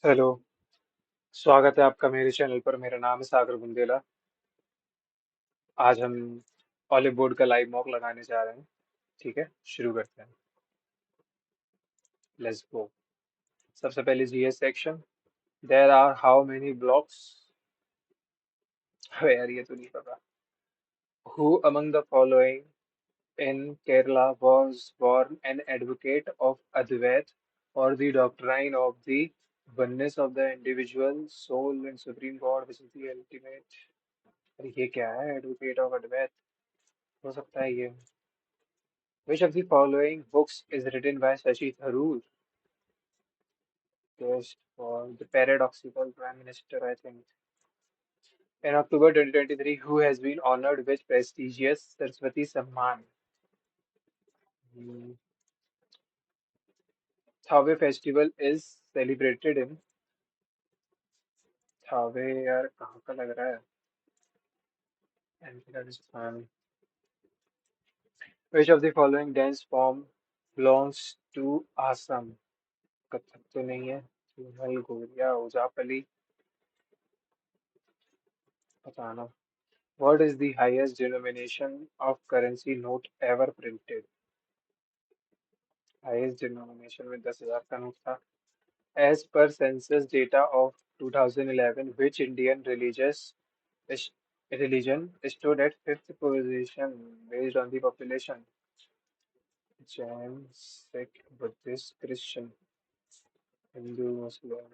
Hello. स्वागत है आपका मेरे चैनल पर। मेरा नाम है सागर बुंदेला। आज हम ऑलिव बोर्ड का लाइव मॉक लगाने जा रहे हैं। ठीक है, शुरू करते हैं। Let's go. सबसे पहले GS section. There are how many blocks. अबे यार, ये तो नहीं पता। Who among the following in Kerala was born an advocate of Advait or the doctrine of the oneness of the individual soul and supreme God, which is the ultimate। अरे ये क्या है? एडवोकेट ऑफ अद्वैत हो सकता है ये? Which of the following books is written by Shashi Tharoor? Quest for the paradoxical prime minister, I think. In October 2023, who has been honored with prestigious Saraswati Samman? Hmm. Thave festival is celebrated in Thave, यार कहाँ का लग रहा है? MP Rajasthan. Which of the following dance form belongs to Assam? Kathak तो नहीं है। धूमल, गोरिया, ओजापली, पता ना। What is the highest denomination of currency note ever printed? Highest denomination में 10,000 का नोट था। As per census data of 2011, which Indian is- religion stood at fifth position based on the population? Jain, Sikh, Buddhist, Christian, Hindu, Muslim,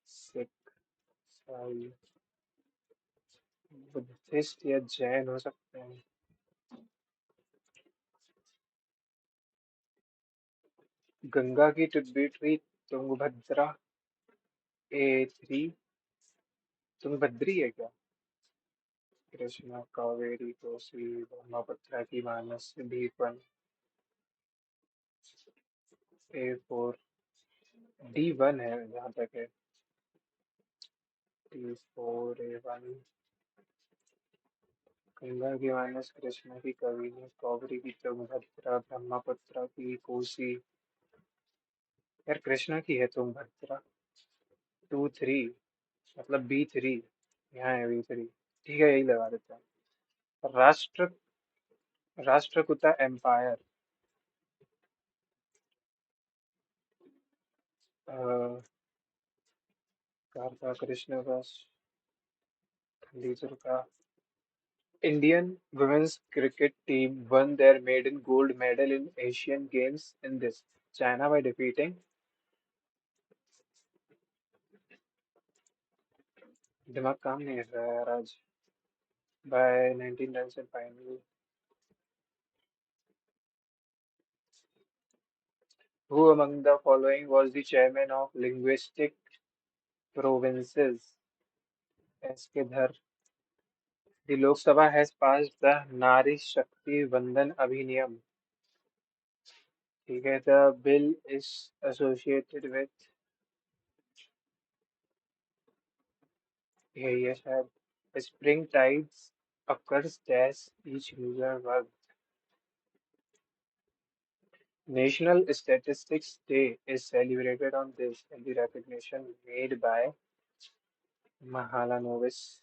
Sikh, Sai, Buddhist या जैन हो सकते हैं। गंगा की tributary Tungabhadra A3 तुंगभद्री है क्या? कृष्णा, कावेरी, कोसी, ब्रह्मपुत्र की मानस, दीपन। A4 D1 है जहाँ तक है। D4 A1। गंगा की मानस, कृष्णा की कविनी, कावेरी की तुंगभद्रा, ब्रह्मपुत्र की कोसी। यार कृष्णा की है तुंगभद्रा। 2 3 मतलब B3। यहाँ है B3। ठीक है, यही लगा देते हैं। राष्ट्र राष्ट्रकूटा एम्पायर। कारका, कृष्ण का, खंडीचर का। Indian women's cricket team won their maiden gold medal in Asian Games in this China by defeating। दिमाग काम नहीं कर रहा है यार आज। by 19 runs in final। Who among the following was the chairman of linguistic provinces? S के धर। The Lok Sabha has passed the Nari Shakti Vandan Abhiniyam। ठीक है, the bill is associated with, यही है शायद। Spring tides occurs dash each lunar month। National Statistics Day is celebrated on this in the recognition made by Mahalanobis।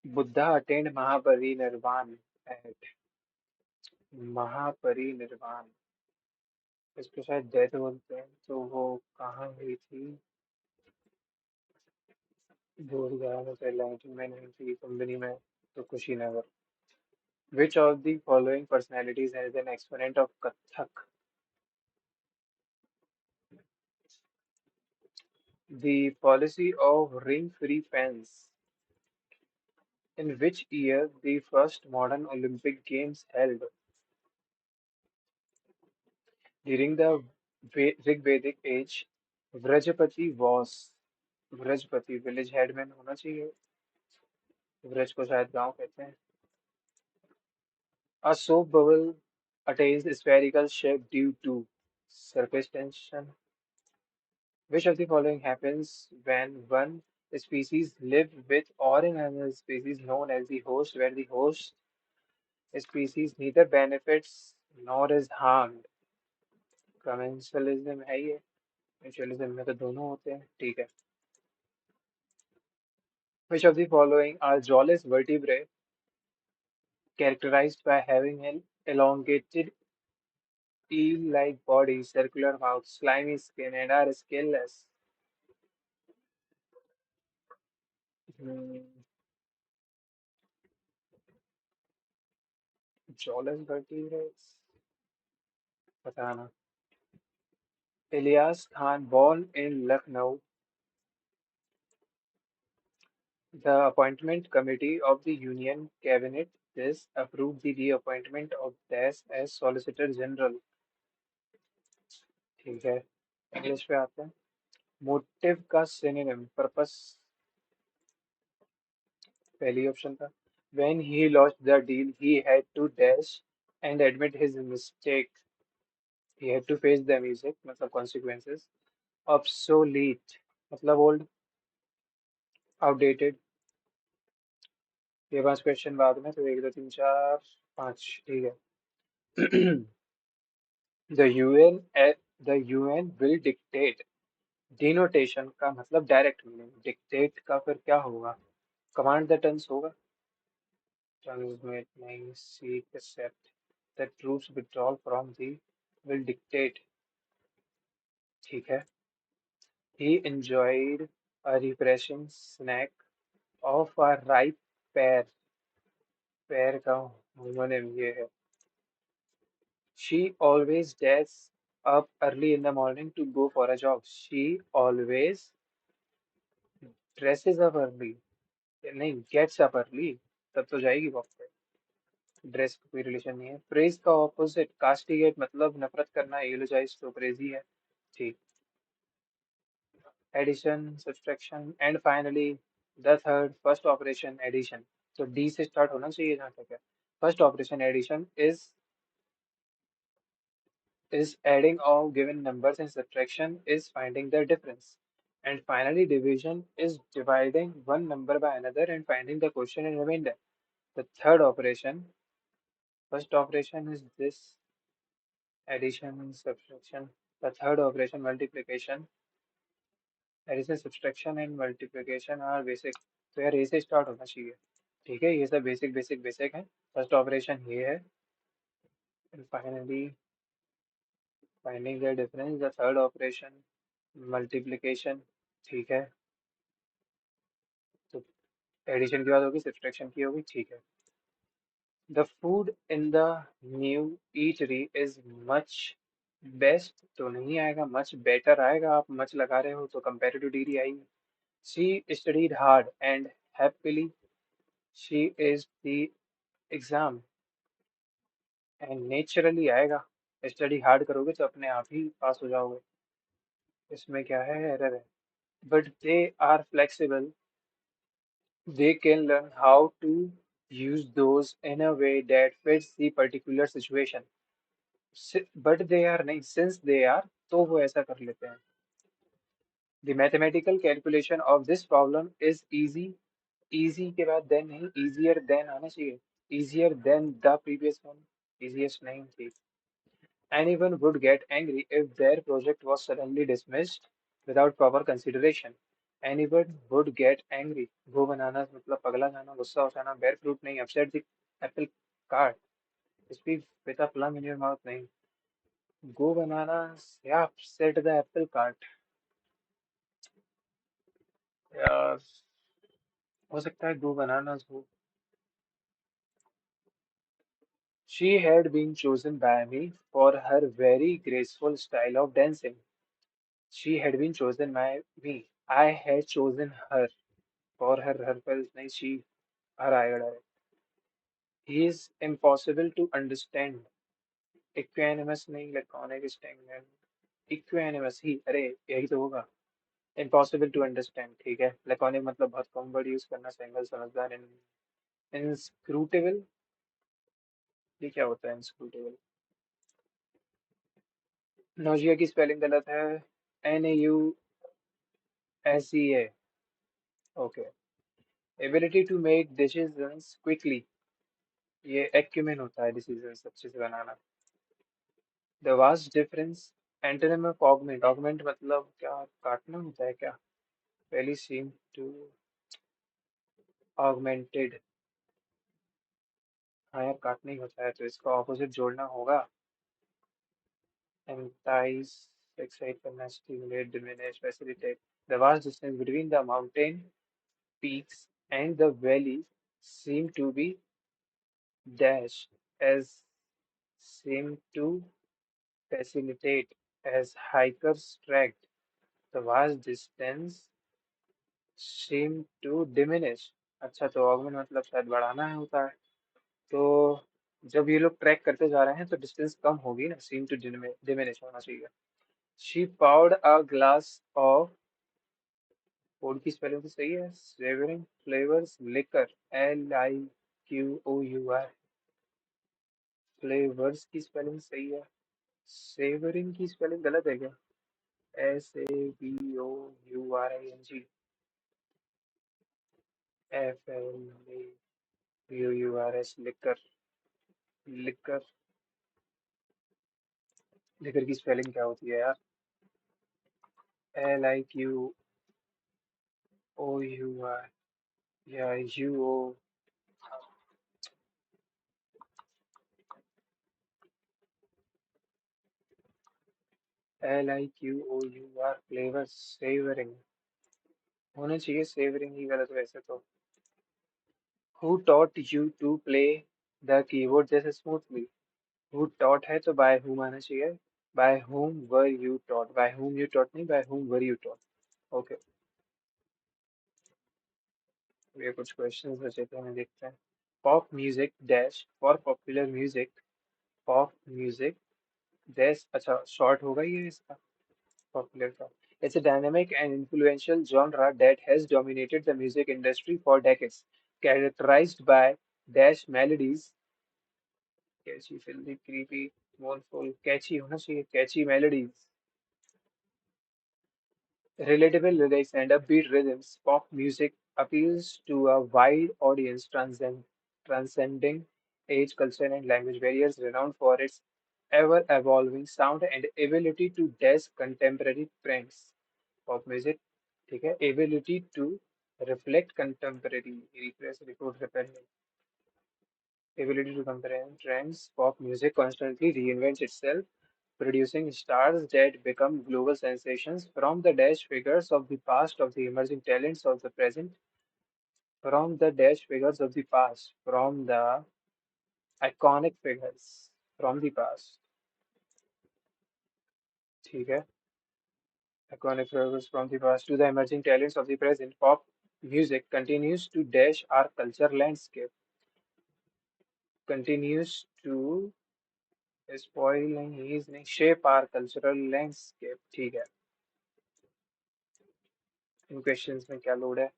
Buddha attained Mahaparinirvan at महापरिनिर्वाण। इसको शायद death बोलते हैं, तो वो कहाँ हुई थी? भूल गया मैं। पहले में नहीं थी कंपनी में, तो Kushinagar. Which of the following personalities has an exponent of Kathak? The policy of ring-free fence. In which year the first modern Olympic Games held? During the Rigvedic age, व्रजपति was, व्रजपति विलेज हेडमैन होना चाहिए। व्रज को शायद गांव कहते हैं। A soap bubble attains spherical shape due to surface tension. Which of the following happens when one species live with or in another species known as the host, where the host species neither benefits nor is harmed? Commensalism है ये। Mutualism में तो दोनों होते हैं, ठीक है। Which of the following are jawless vertebrae characterized by having an elongated eel-like body, circular mouth, slimy skin, and are scaleless? Hmm, jawless vertebrates, बताना। Ilyas Khan, born in Lucknow, the appointment committee of the Union Cabinet this approved the reappointment of Das as Solicitor General। ठीक है, English पे आते हैं। Motive का synonym purpose पहली option था। When he lost the deal, he had to dash and admit his mistake. He had to face the music, मतलब consequences. Obsolete, मतलब old, outdated। ये पांच क्वेश्चन बाद में, तो एक दो तीन चार पांच, ठीक है। The UN, the UN will dictate। Denotation का मतलब डायरेक्ट मीनिंग, डिक्टेट का फिर क्या होगा? कमांड द टर्म्स होगा। Transmit नहीं, seek, accept the troops withdrawal from the will dictate, ठीक है। He enjoyed a refreshing snack of a ripe pear। pear का होमोनिम ये है। She always gets up early in the morning to go for a jog। She always dresses up early, नहीं gets up early, तब तो जाएगी walk पे। Dress का कोई रिलेशन नहीं है। प्रेज का ऑपोजिट कास्टिगेट, मतलब नफरत करना, एलोजाइज तो प्रेज ही है, ठीक। Addition, subtraction and finally the third first operation addition. तो डी से स्टार्ट होना चाहिए जहाँ तक है। First operation addition is adding of given numbers and subtraction is finding the difference. And finally division is dividing one number by another and finding the quotient and remainder. The third operation, first operation is this addition, subtraction. The third operation multiplication, addition, subtraction and multiplication are basic। तो यार ए से start होना चाहिए, ठीक है। ये सब basic basic basic है। फर्स्ट ऑपरेशन ये है, and finally finding the difference, the third operation multiplication, ठीक है। तो एडिशन की बात होगी, सब्सट्रैक्शन की होगी, ठीक है। The food in the new eatery is much best तो नहीं आएगा, मच बेटर आएगा। आप मच लगा रहे हो तो कंपेरेटिव डिग्री आएगी। She studied hard and happily she is the exam, and naturally आएगा। स्टडी हार्ड करोगे तो अपने आप ही पास हो जाओगे। इसमें क्या है, एरर है। But they are flexible, they can learn how to use those in a way that fits the particular situation। But they are नहीं, since they are तो वो ऐसा कर लेते हैं। The mathematical calculation of this problem is easy। easy के बाद then नहीं, easier than आना चाहिए। easier than the previous one, easiest नहीं थी। Anyone would get angry if their project was suddenly dismissed without proper consideration। Anyone would get angry, वो बनाना मतलब पगला जाना, गुस्सा हो जाना। bear fruit नहीं, upset the apple cart, speak with a plum in your mouth नहीं, go बनाना या upset the apple cart। यार हो सकता है go बनाना हो। She had been chosen by me for her very graceful style of dancing। She had been chosen by me, I had chosen her। for her पर नहीं, she हर आएगा direct. He is impossible to understand। Equanimous नहीं, laconic, stagnant, equanimous ही, अरे यही तो होगा। Impossible to understand, ठीक है। laconic मतलब बहुत कम वर्ड यूज करना, सिंगल समझदार। inscrutable, ये क्या होता है inscrutable? नौजिया की स्पेलिंग गलत है, Nausea। Okay. Ability to make decisions quickly, ये एक्यूमेन होता है डिसीजंस अच्छे से बनाना। The vast difference antonym of augment, augment मतलब क्या, काटना होता है क्या? पहली सीम टू ऑगमेंटेड। हाँ यार, काटना ही होता है तो इसका ऑपोजिट जोड़ना होगा। एंटाइज, एक्साइट करना, stimulate, diminish, facilitate. The vast distance between the mountain peaks and the valley seem to be dash as seem to facilitate as hikers trekked. The vast distance seem to diminish। अच्छा, तो augment मतलब शायद बढ़ाना है होता है। तो जब ये लोग ट्रैक करते जा रहे हैं तो डिस्टेंस कम होगी ना, सीम टू डिमिनिश होना चाहिए। शी पाउड अ ग्लास ऑफ, पोड की स्पेलिंग तो सही है, savouring flavours liquor, LIQOUR। Flavours की स्पेलिंग सही है, सेवरिंग की स्पेलिंग गलत है क्या? SAVOURING, FLAURS, liquor. Liquor, liquor की स्पेलिंग क्या होती है यार? LIQOUR या UO? LIQOUR, फ्लेवर्स, सेवरिंग होना चाहिए, सेवरिंग ही गलत वैसे तो। Who taught you to play the keyboard जैसे स्मूथली? Who taught है तो by whom आना चाहिए। By whom were you taught? By whom you taught नहीं, by whom were you taught? Okay, ये कुछ क्वेश्चंस बचे थे, हमें देखते हैं। Pop music dash for popular music, pop music dash, अच्छा शॉर्ट होगा ये इसका, popular का। It's a dynamic and influential genre that has dominated the music industry for decades, characterized by dash melodies, catchy, filthy, creepy, mournful, catchy होना चाहिए, catchy melodies, relatable lyrics, and upbeat rhythms. Pop music appeals to a wide audience, transcending age, culture, and language barriers, renowned for its ever-evolving sound and ability to dance contemporary trends. Pop music, ठीक है, ability to reflect contemporary, repress, record, repel, ability to comprehend trends. Pop music constantly reinvents itself, producing stars that become global sensations, from the dash figures of the past of the emerging talents of the present, from the dash figures of the past, from the iconic figures from the past, ठीक है, iconic figures from the past to the emerging talents of the present. Pop music continues to dash our culture landscape, continues to spoil नहीं, is नहीं, shape our cultural landscape, ठीक है। इन questions में क्या load है?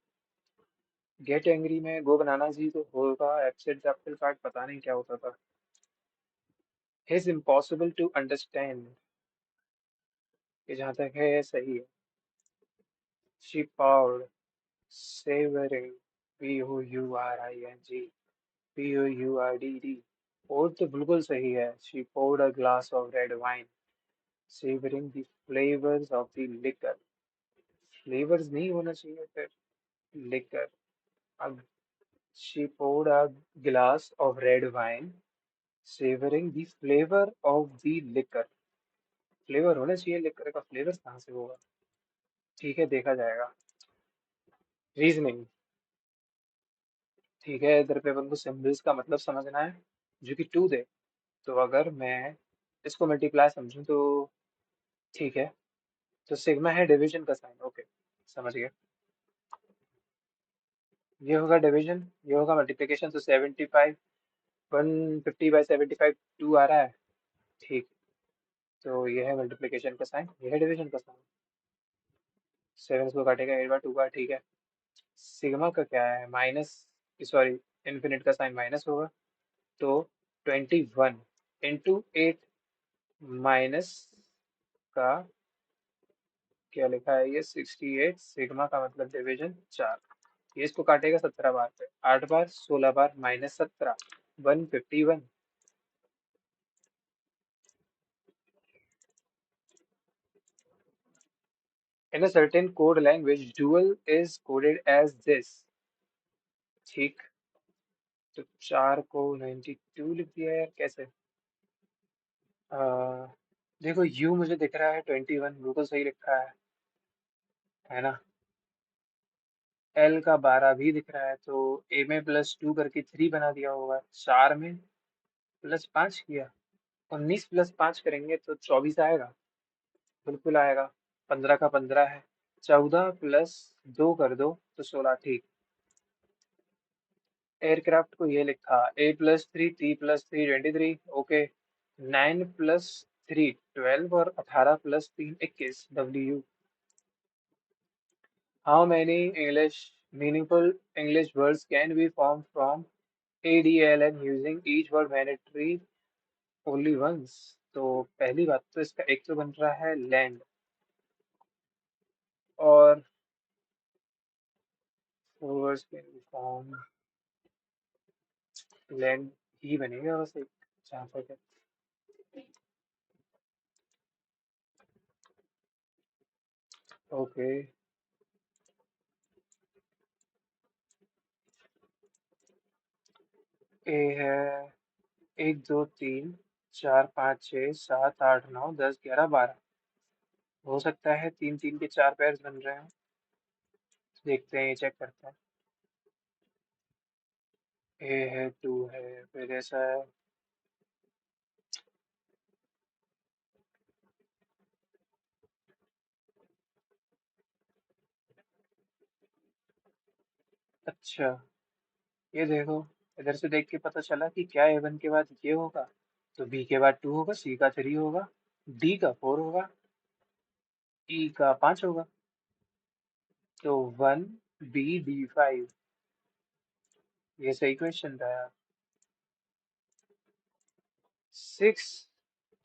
Get angry में गो बनाना जी तो होगा, एप्सिड एप्पल कार्ड पता नहीं क्या होता था। हिज इम्पॉसिबल टू अंडरस्टैंड, ये जहाँ तक है ये सही है। शी पाउड, सेवरिंग, POURING, POURDD, और तो बिल्कुल सही है। She poured a glass of red wine, savoring the flavors of the liquor, flavours नहीं होना चाहिए फिर, liquor। अब she poured a glass of red wine, savoring the flavor of the liquor, flavour होना चाहिए, लिकर का फ्लेवर कहाँ से होगा? ठीक है, देखा जाएगा। रीजनिंग, ठीक है, इधर पे अपन को सिंबल्स का मतलब समझना है जो कि टू दे। तो अगर मैं इसको मल्टीप्लाई समझूं तो ठीक है, तो सिग्मा है डिवीजन का साइन, ओके, समझ गया। ये होगा डिवीजन, ये होगा मल्टीप्लिकेशन, तो 75, 150/75 2 आ रहा है, ठीक। तो ये है मल्टीप्लिकेशन का साइन, ये है डिवीजन का साइन। 7 इसको काटेगा 8/2 का, ठीक है। सिग्मा का क्या है, माइनस, सॉरी, इन्फिनिट का साइन माइनस होगा, तो 21 × 8 माइनस का क्या लिखा है ये, 68, सिग्मा का मतलब डिवीजन 4। ये इसको काटेगा 17 बार पे, 8 बार, 16 बार, -17, 151। In a certain code language, dual is coded as this. ठीक, तो 4 को 92 लिख दिया यार, कैसे? आ, देखो यू मुझे दिख रहा है 21, बिल्कुल सही लिखा है ना? एल का 12 भी दिख रहा है, तो ए में +2 करके 3 बना दिया होगा, 4 में +5 किया, 19 +5 करेंगे तो 24 आएगा, बिल्कुल आएगा। 15 का 15 है, 14 +2 कर दो तो 16, ठीक। एयरक्राफ्ट को ये लिखा, A+3 T+3 23, ओके। 9 + 3 12 और 18 + 3 21, W। How many English meaningful English words can be formed from ADLN using each word mandatory only once? तो पहली बात तो इसका एक तो बन रहा है लैंड, और four words can be formed, land ही बनेगा बस एक, जहाँ तक है। ओके, ए है 1 2 3 4 5 6 7 8 9 10 11 12, हो सकता है 3 3 के 4 पेयर्स बन रहे हैं, देखते हैं, ये चेक करते हैं। ए है 2 है, फिर ऐसा है, अच्छा ये देखो, इधर से देख के पता चला कि क्या A1 के बाद ये होगा, तो B के बाद 2 होगा, C का 3 होगा, D का 4 होगा, E का 5 होगा, तो 1 B D 5, ये सही क्वेश्चन था यार। 6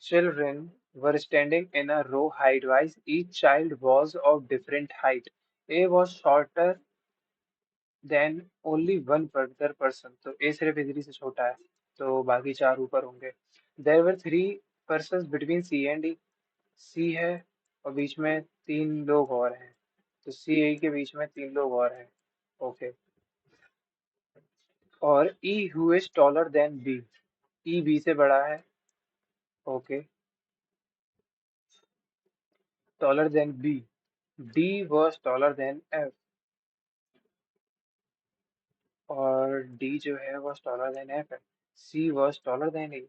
children were standing in a row height-wise. Each child was of different height. A was shorter than only one other person. तो A सिर्फ इधर से छोटा है, तो बाकी चार ऊपर होंगे। There were 3 persons between C and D. C है और बीच में 3 लोग और हैं, तो C A के बीच में 3 लोग और हैं, ओके। और E who is taller than B, E B से बड़ा है, okay. Taller than B, D was taller than F, और D जो है वो taller than F है। C was taller than E,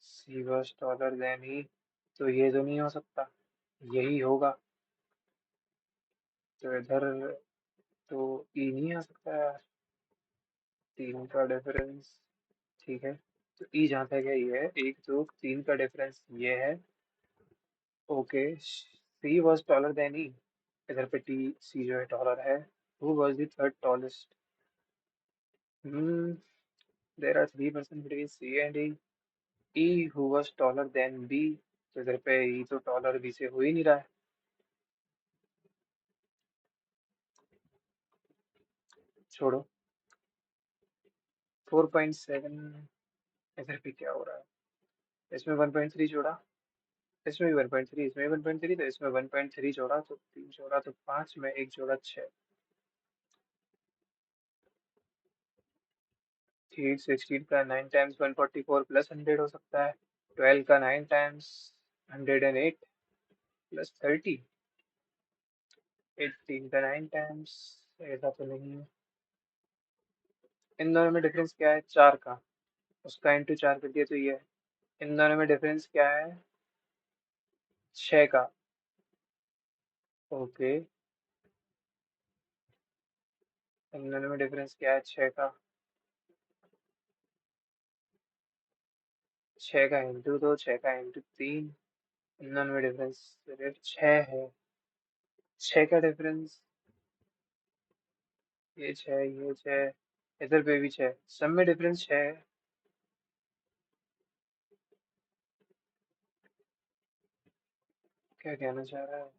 C was taller than E, तो ये तो नहीं हो सकता, यही होगा, तो इधर तो E नहीं आ सकता यार, 3 का डिफरेंस, ठीक है। तो E जहाँ तक है ये है, 1 2 3 का डिफरेंस ये है, okay. C was taller than E, इधर पे T C जो है टॉलर है। Who was the third tallest? Hmm, there are 3 persons between C and E. E who was taller than B, तो इधर पे E तो टॉलर B से हो ही नहीं रहा है, छोड़ो। 4.7, इधर पे क्या हो रहा है, इसमें 1.3 जोड़ा, इसमें भी 1.3, इसमें भी 1.3, तो इसमें 1.3 जोड़ा तो 3 जोड़ा तो 5 में 1 जोड़ा 6, ठीक। 16 का 9 टाइम्स 144 + 100 हो सकता है, 12 का 9 टाइम्स 108 + 30, 18 का 9 टाइम्स, ऐसा तो नहीं है। इन दोनों में डिफरेंस क्या है, 4 का, उसका इंटू 4 कर दिया तो ये है। इन दोनों में डिफरेंस क्या है, 6 का, ओके। इन दोनों में डिफरेंस क्या है, 6 का, 6 का इंटू 2, 6 का इंटू 3, इन दोनों में डिफरेंस सिर्फ 6 है, 6 का डिफरेंस, ये 6 ये 6, इधर पे भी 6, सब में डिफरेंस 6 है। क्या कहना चाह रहा है,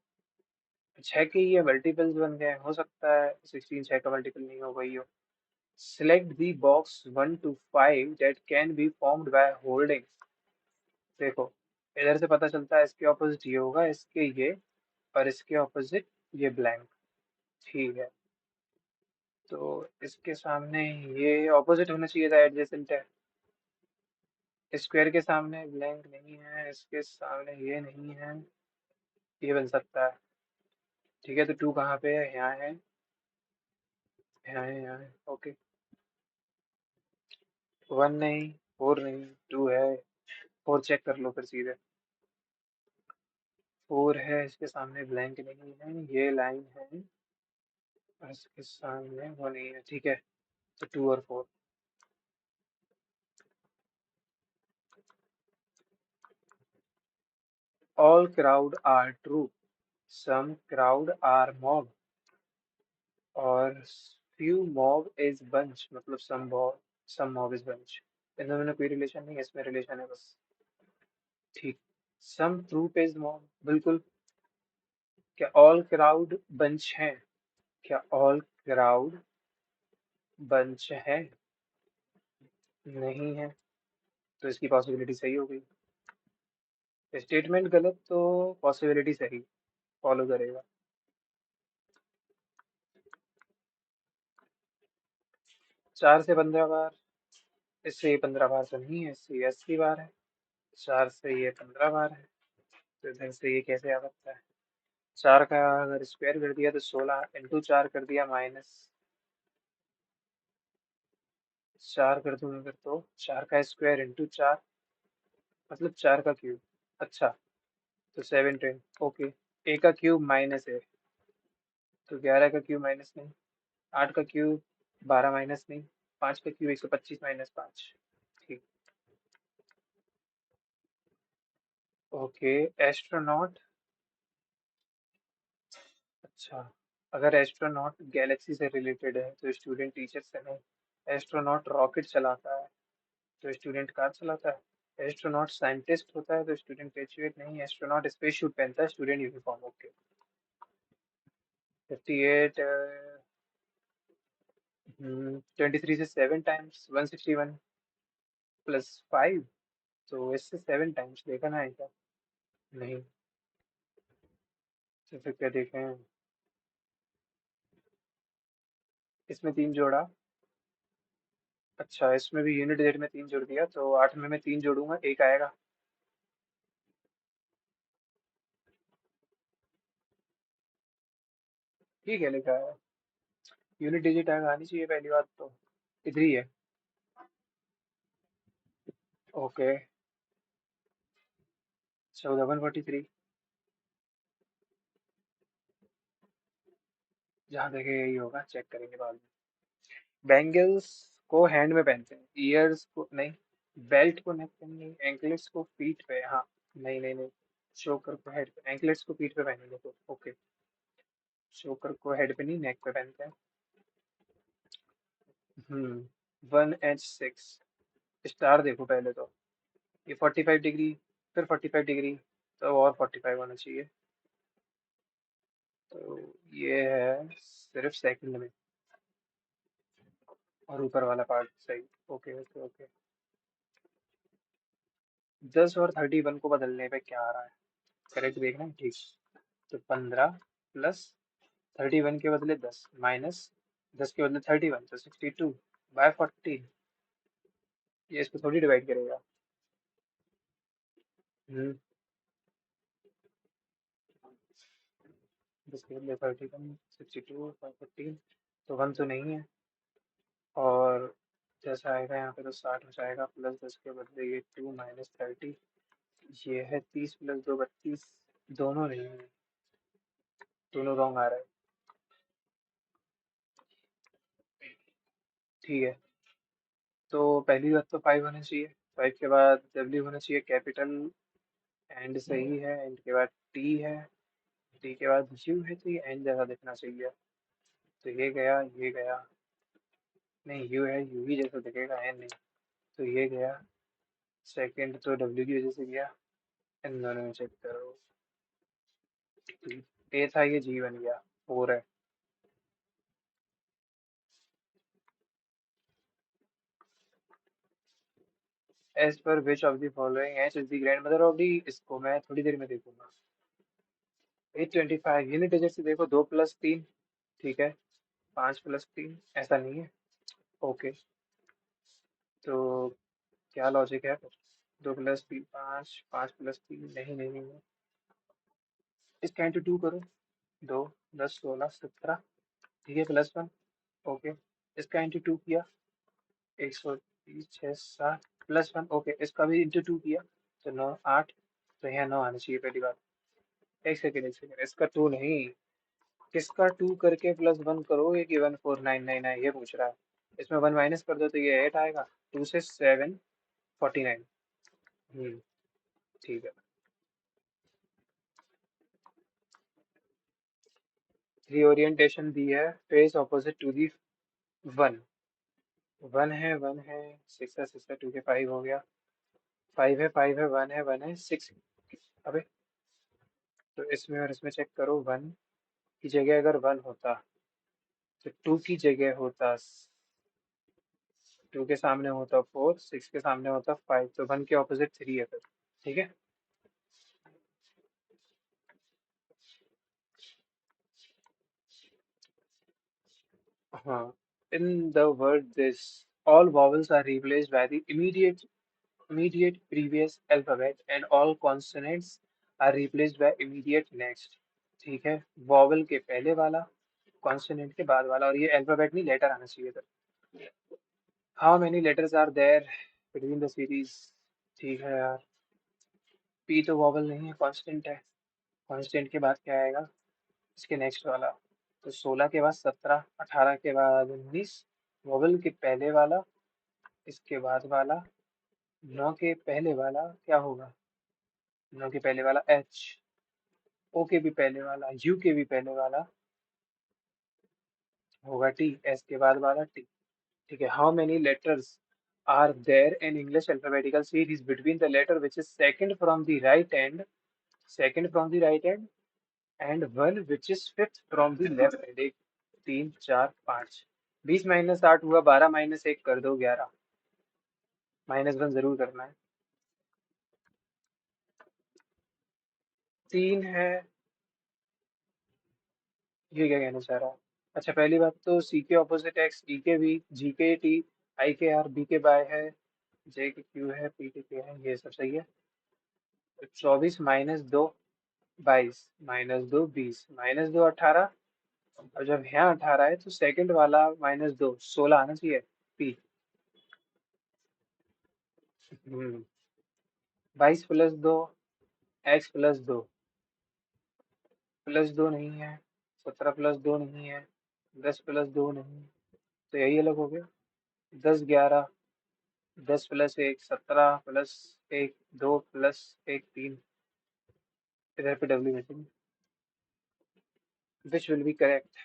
6 के ये मल्टीपल्स बन गए, हो सकता है 16 6 का मल्टीपल नहीं हो, वही हो। Select the box 1 to 5 that can be formed by holding, देखो इधर से पता चलता है इसके ऑपोजिट ये होगा, इसके ये, और इसके ऑपोजिट ये ब्लैंक। ठीक है, तो इसके सामने ये ऑपोजिट होना चाहिए था, एडजेसेंट है। स्क्वायर के सामने ब्लैंक नहीं है, इसके सामने ये नहीं है, ये बन सकता है। ठीक है, तो टू कहाँ पे है? यहाँ है, यहाँ है, यहाँ है। ओके, वन नहीं, फोर नहीं, टू है। फोर चेक कर लो फिर सीधे। फोर है, इसके सामने ब्लैंक नहीं है, ये लाइन है, और इसके सामने वो नहीं है। ठीक है, तो टू और four. All crowd are true, some crowd are mob, और फ्यू मॉब इज बंच, मतलब सम मॉब इज बंच। इन दोनों में कोई रिलेशन नहीं है, इसमें रिलेशन है बस। ठीक, सम ट्रूप इज मॉब, बिल्कुल। क्या ऑल क्राउड बंच है? क्या ऑल क्राउड बंच है? नहीं है, तो इसकी पॉसिबिलिटी सही हो गई। स्टेटमेंट गलत तो पॉसिबिलिटी सही फॉलो करेगा। 4 से 15 बार, इससे ये 15 बार तो नहीं है, इससे ये 80 बार है। 4 से ये 15 बार है, तो इधर से ये कैसे आ सकता है? 4 का अगर स्क्वायर कर दिया तो 16, इंटू 4 कर दिया माइनस 4 कर दूंगा अगर, तो 4 का स्क्वायर इंटू 4, मतलब 4 का क्यूब। अच्छा, तो 17। ओके, ए का क्यूब माइनस है, तो 11 का क्यूब माइनस नहीं, 8 का क्यूब 12 माइनस नहीं, 5 का क्यूब 125 माइनस 5। ठीक। Okay, astronaut. अच्छा, अगर एस्ट्रोनॉट गैलेक्सी से रिलेटेड है तो स्टूडेंट टीचर से नहीं। एस्ट्रोनॉट रॉकेट चलाता है तो स्टूडेंट कार चलाता है। एस्ट्रोनॉट साइंटिस्ट होता है तो स्टूडेंट ग्रेजुएट नहीं। एस्ट्रोनॉट स्पेस सूट पहनता है, स्टूडेंट यूनिफॉर्म। ओके। 58, 23 से 7 टाइम्स 161 +5, तो इससे 7 टाइम्स देखा ना है क्या? नहीं, तो फिर क्या देखें? इसमें 3 जोड़ा। अच्छा, इसमें भी यूनिट डेट में 3 जोड़ दिया, तो 8 में मैं 3 जोड़ूंगा, एक आएगा। ठीक है, लिखा है। यूनिट डिजिट आएगा, आनी चाहिए पहली बात तो। इधर ही है। ओके, 1443। जहाँ देखे यही होगा, चेक करेंगे बाद में। बैंगल्स को हैंड में पहनते हैं, ईयर्स को नहीं। बेल्ट को नेक पे नहीं, एंकलेट्स को पीठ पे, हाँ। नहीं नहीं नहीं, चोकर को हेड पे, एंकलेट्स को पीठ पे पहनेंगे तो ओके। चोकर को हेड पे नहीं, नेक पे पहनते हैं। 1H6। स्टार देखो पहले तो, ये 45 डिग्री, फिर 45 डिग्री, तो और 45 होना चाहिए। तो ये है सिर्फ सेकंड में, और ऊपर वाला पार्ट सही। Okay okay okay. 10 और 31 को बदलने पे क्या आ रहा है? करेक्ट देखना है, ठीक। तो 15 + 31 के बदले 10, माइनस 10 के बदले 31, तो 62/14। ये इसको थोड़ी डिवाइड करेगा। हम्म 10 के बदले 31, 62/14, तो 1 तो नहीं है। और जैसा आएगा यहाँ पे तो 60 हो जाएगा, प्लस 10 के बदले ये 2 माइनस 30, ये है 30 + 2 32। दोनों नहीं है, दोनों रॉन्ग आ रहा है। ठीक है, तो पहली बात तो 5 होना चाहिए, 5 के बाद W होना चाहिए कैपिटल, एंड सही है, एंड के बाद T है, T के बाद U है, तो ये एंड जैसा दिखना चाहिए। तो ये गया, ये गया, नहीं U है, U ही जैसा दिखेगा, एन नहीं। तो ये गया, सेकंड तो W की वजह से गया। इन दोनों में चेक करो, ए था, ये G बन गया, 4 है। As per which of the following H is the grandmother of D, इसको मैं थोड़ी देर में देखूंगा। 825 यूनिट डिजिट से देखो, 2 + 3, ठीक है, 5 + 3, ऐसा नहीं है। ओके, तो क्या लॉजिक है फिर? 2 + 3 5, 5 + 3 नहीं नहीं नहीं, इसका इंटू 2 करो। 2 10 16 17, ठीक है, +1। ओके, इसका इंटू 2 किया, 130 6 7 +1। ओके, इसका भी इंटू 2 किया, तो 9 8, तो यहाँ 9 आना चाहिए पहली बात। एक सेकेंड एक सेकेंड, इसका 2 नहीं, किसका 2 करके +1 करोगे कि 14999 है, ये पूछ रहा है। इसमें 1 माइनस कर दो तो ये 8 आएगा। 2 से 7 49। ठीक है। रीओरिएंटेशन दी है, फेस ऑपोजिट टू दी 1। 1 है 6 है 6 है, 2 के 5 हो गया। 5 है 1 है 6। अबे, तो इसमें और इसमें चेक करो, 1 की जगह अगर 1 होता तो 2 की जगह होता, 2 के सामने होता 4, 6 के सामने होता 5, तो 1 के ऑपोजिट 3 है फिर। ठीक है। हाँ, in the word this, all vowels are replaced by the immediate previous alphabet and all consonants are replaced by immediate next। ठीक है, वॉवल के पहले वाला, कॉन्सोनेंट के बाद वाला, और ये अल्फाबेट नहीं, लेटर आना चाहिए था। How many letters are there between the series? ठीक है यार, पी तो वॉवल नहीं है, कॉन्स्टेंट है। कॉन्स्टेंट के बाद क्या आएगा? इसके नेक्स्ट वाला, तो 16 के बाद 17, 18 के बाद 19, वोवल के पहले वाला, इसके बाद वाला, 9 के पहले वाला क्या होगा? 9 के पहले वाला एच, ओ के भी पहले वाला, यू के भी पहले वाला होगा टी, एस के बाद वाला टी। ठीक है, how many letters are there in English alphabetical series between the letter which is second from the right end and one which is fifth from the left end? एक, 3 4 5, 20 - 8 हुआ, 12 - 1 कर दो 11, -1 जरूर करना है। 3 है, ये क्या कहना चाह रहा है? अच्छा, पहली बात तो सी के ऑपोजिट एक्स, ई के वी, जी के टी, आई के आर, बी के बाय है, जे के क्यू है, पी के के है, ये सब सही है। 24 - 2 22, -2 20, -2 18, और जब यहाँ 18 है तो सेकंड वाला -2 16 आना चाहिए, पी। 22 + 2 x + 2, +2 नहीं है, 17 + 2 नहीं है, 10 + 2 नहीं, तो यही अलग हो गया। 10 11, 10 + 1 17, +1 2, +1 3, इधर पे W missing, which will be correct?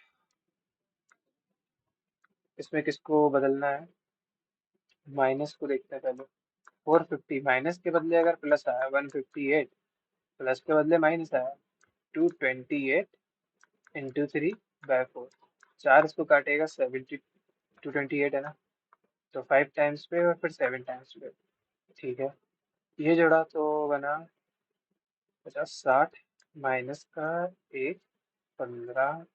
इसमें किसको बदलना है? माइनस को देखते हैं पहले। 450, माइनस के बदले अगर प्लस आया 158, प्लस के बदले माइनस आया 228 इंटू 3/4, 4 इसको काटेगा 70, 228 है ना, तो 5 टाइम्स पे और फिर 7 टाइम्स पे। ठीक है, ये जोड़ा तो बना 50 60, माइनस का 1 15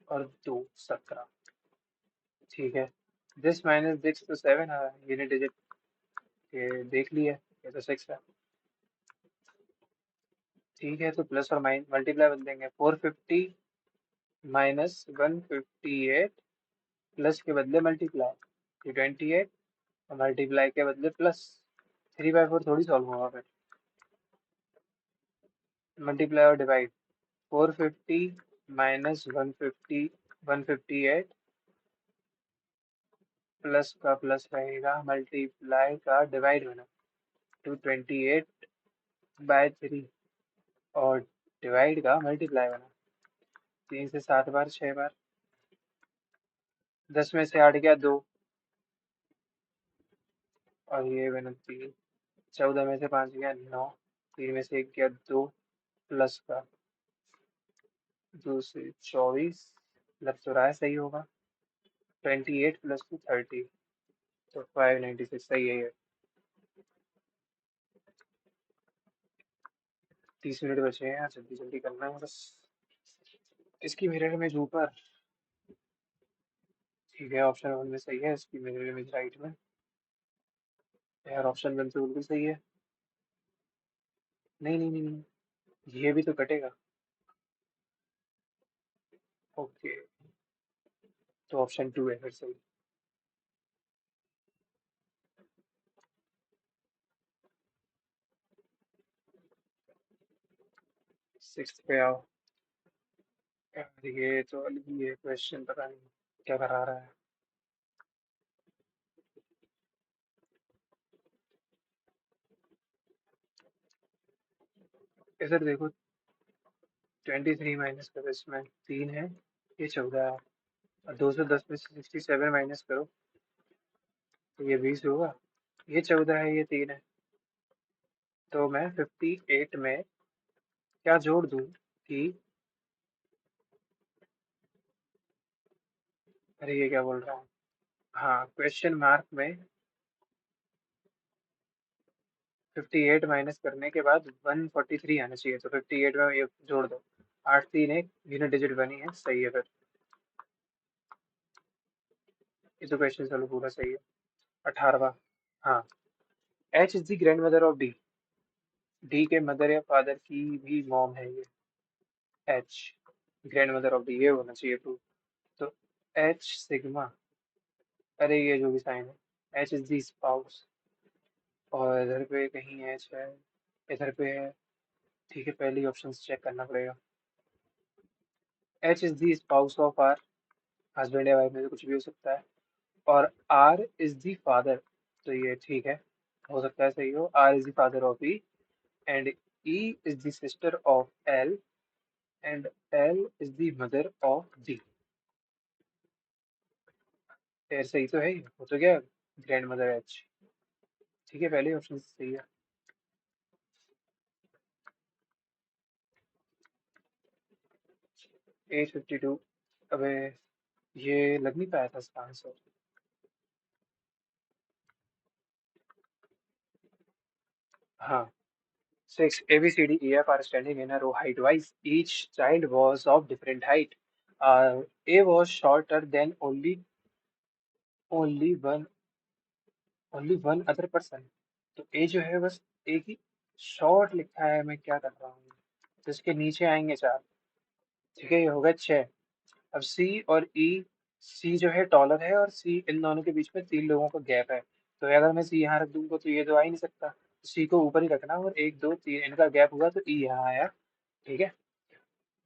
और 2 17। ठीक है, दिस माइनस दिस तो 7 है, यूनिट डिजिट के देख लिए, ये तो 6 है। ठीक है, तो प्लस और माइनस मल्टीप्लाई बदलेंगे, 450 -158, प्लस के बदले मल्टीप्लाई 228, और मल्टीप्लाई के बदले प्लस, 3/4 थोड़ी सॉल्व होगा फिर, मल्टीप्लाई और डिवाइड। 450 -150 158, प्लस का प्लस रहेगा, मल्टीप्लाई का डिवाइड होना, 228/3, और डिवाइड का मल्टीप्लाई होना, 3 से 7 बार 6 बार, 10 में से 8 गया 2, और ये बना 3, 14 में से 5 गया 9, 3 में से 1 गया 2, प्लस का 2 से 24, लग तो रहा है सही होगा, 28 + 2 30, तो 596 सही है ये। 30 मिनट बचे हैं, जल्दी जल्दी करना है बस। इसकी मिरर इमेज ऊपर। ठीक है, ऑप्शन वन में सही है, इसकी मिरर इमेज राइट में। यार ऑप्शन वन तो बिल्कुल सही है। नहीं नहीं नहीं नहीं, ये भी तो कटेगा। ओके, तो ऑप्शन टू है फिर सही। सिक्स पे आओ। यार ये तो अलग ही है क्वेश्चन, पता नहीं क्या करा रहा है। इधर देखो, 23 माइनस करो, इसमें तीन है, ये 14 है। और 210 में से 67 माइनस करो तो ये 20 होगा। ये 14 है, ये तीन है। तो मैं 58 में क्या जोड़ दूं कि, अरे ये क्या बोल रहा हूँ। हाँ, क्वेश्चन मार्क में 58 माइनस करने के बाद 143 आना चाहिए, तो 58 में ये जोड़ दो। आठ तीन एक यूनिट डिजिट बनी है, सही है फिर। ये तो क्वेश्चन चलो पूरा सही है। 18वां। हाँ, H is the grandmother of D. D के मदर या फादर की भी मॉम है ये। H grand mother of D, ये होना चाहिए प्रूफ। तो एच सिग्मा, अरे ये जो भी साइन है, एच इज दी स्पाउस। और इधर पे कहीं एच है, इधर पे है। ठीक है, पहली ऑप्शन चेक करना पड़ेगा। H is the spouse of R, husband या वाइफ में से कुछ भी हो सकता है। और आर इज दी फादर, तो ये ठीक है, हो सकता है सही हो। R is the father of E, and E is the sister of L, and L is the mother of D. यार सही तो है, ये हो तो गया ग्रैंड मदर एच। ठीक है, पहले ऑप्शन सही है। 852। अबे, ये लग नहीं पाया था इसका आंसर। हाँ, 6 A B C D E F are standing in a row height wise. Each child was of different height. A was shorter than only one only one other person. तो A जो है बस एक ही short लिखा है, मैं क्या कर रहा हूँ। तो इसके नीचे आएंगे चार। ठीक है, ये होगा छह। अब सी और ई, सी जो है टॉलर है और सी, इन दोनों के बीच में तीन लोगों का गैप है। तो अगर मैं सी यहाँ रख दूंगा तो ये तो आ ही नहीं सकता, सी को ऊपर ही रखना, और एक दो तीन इनका गैप हुआ तो ई यहाँ आया। ठीक है,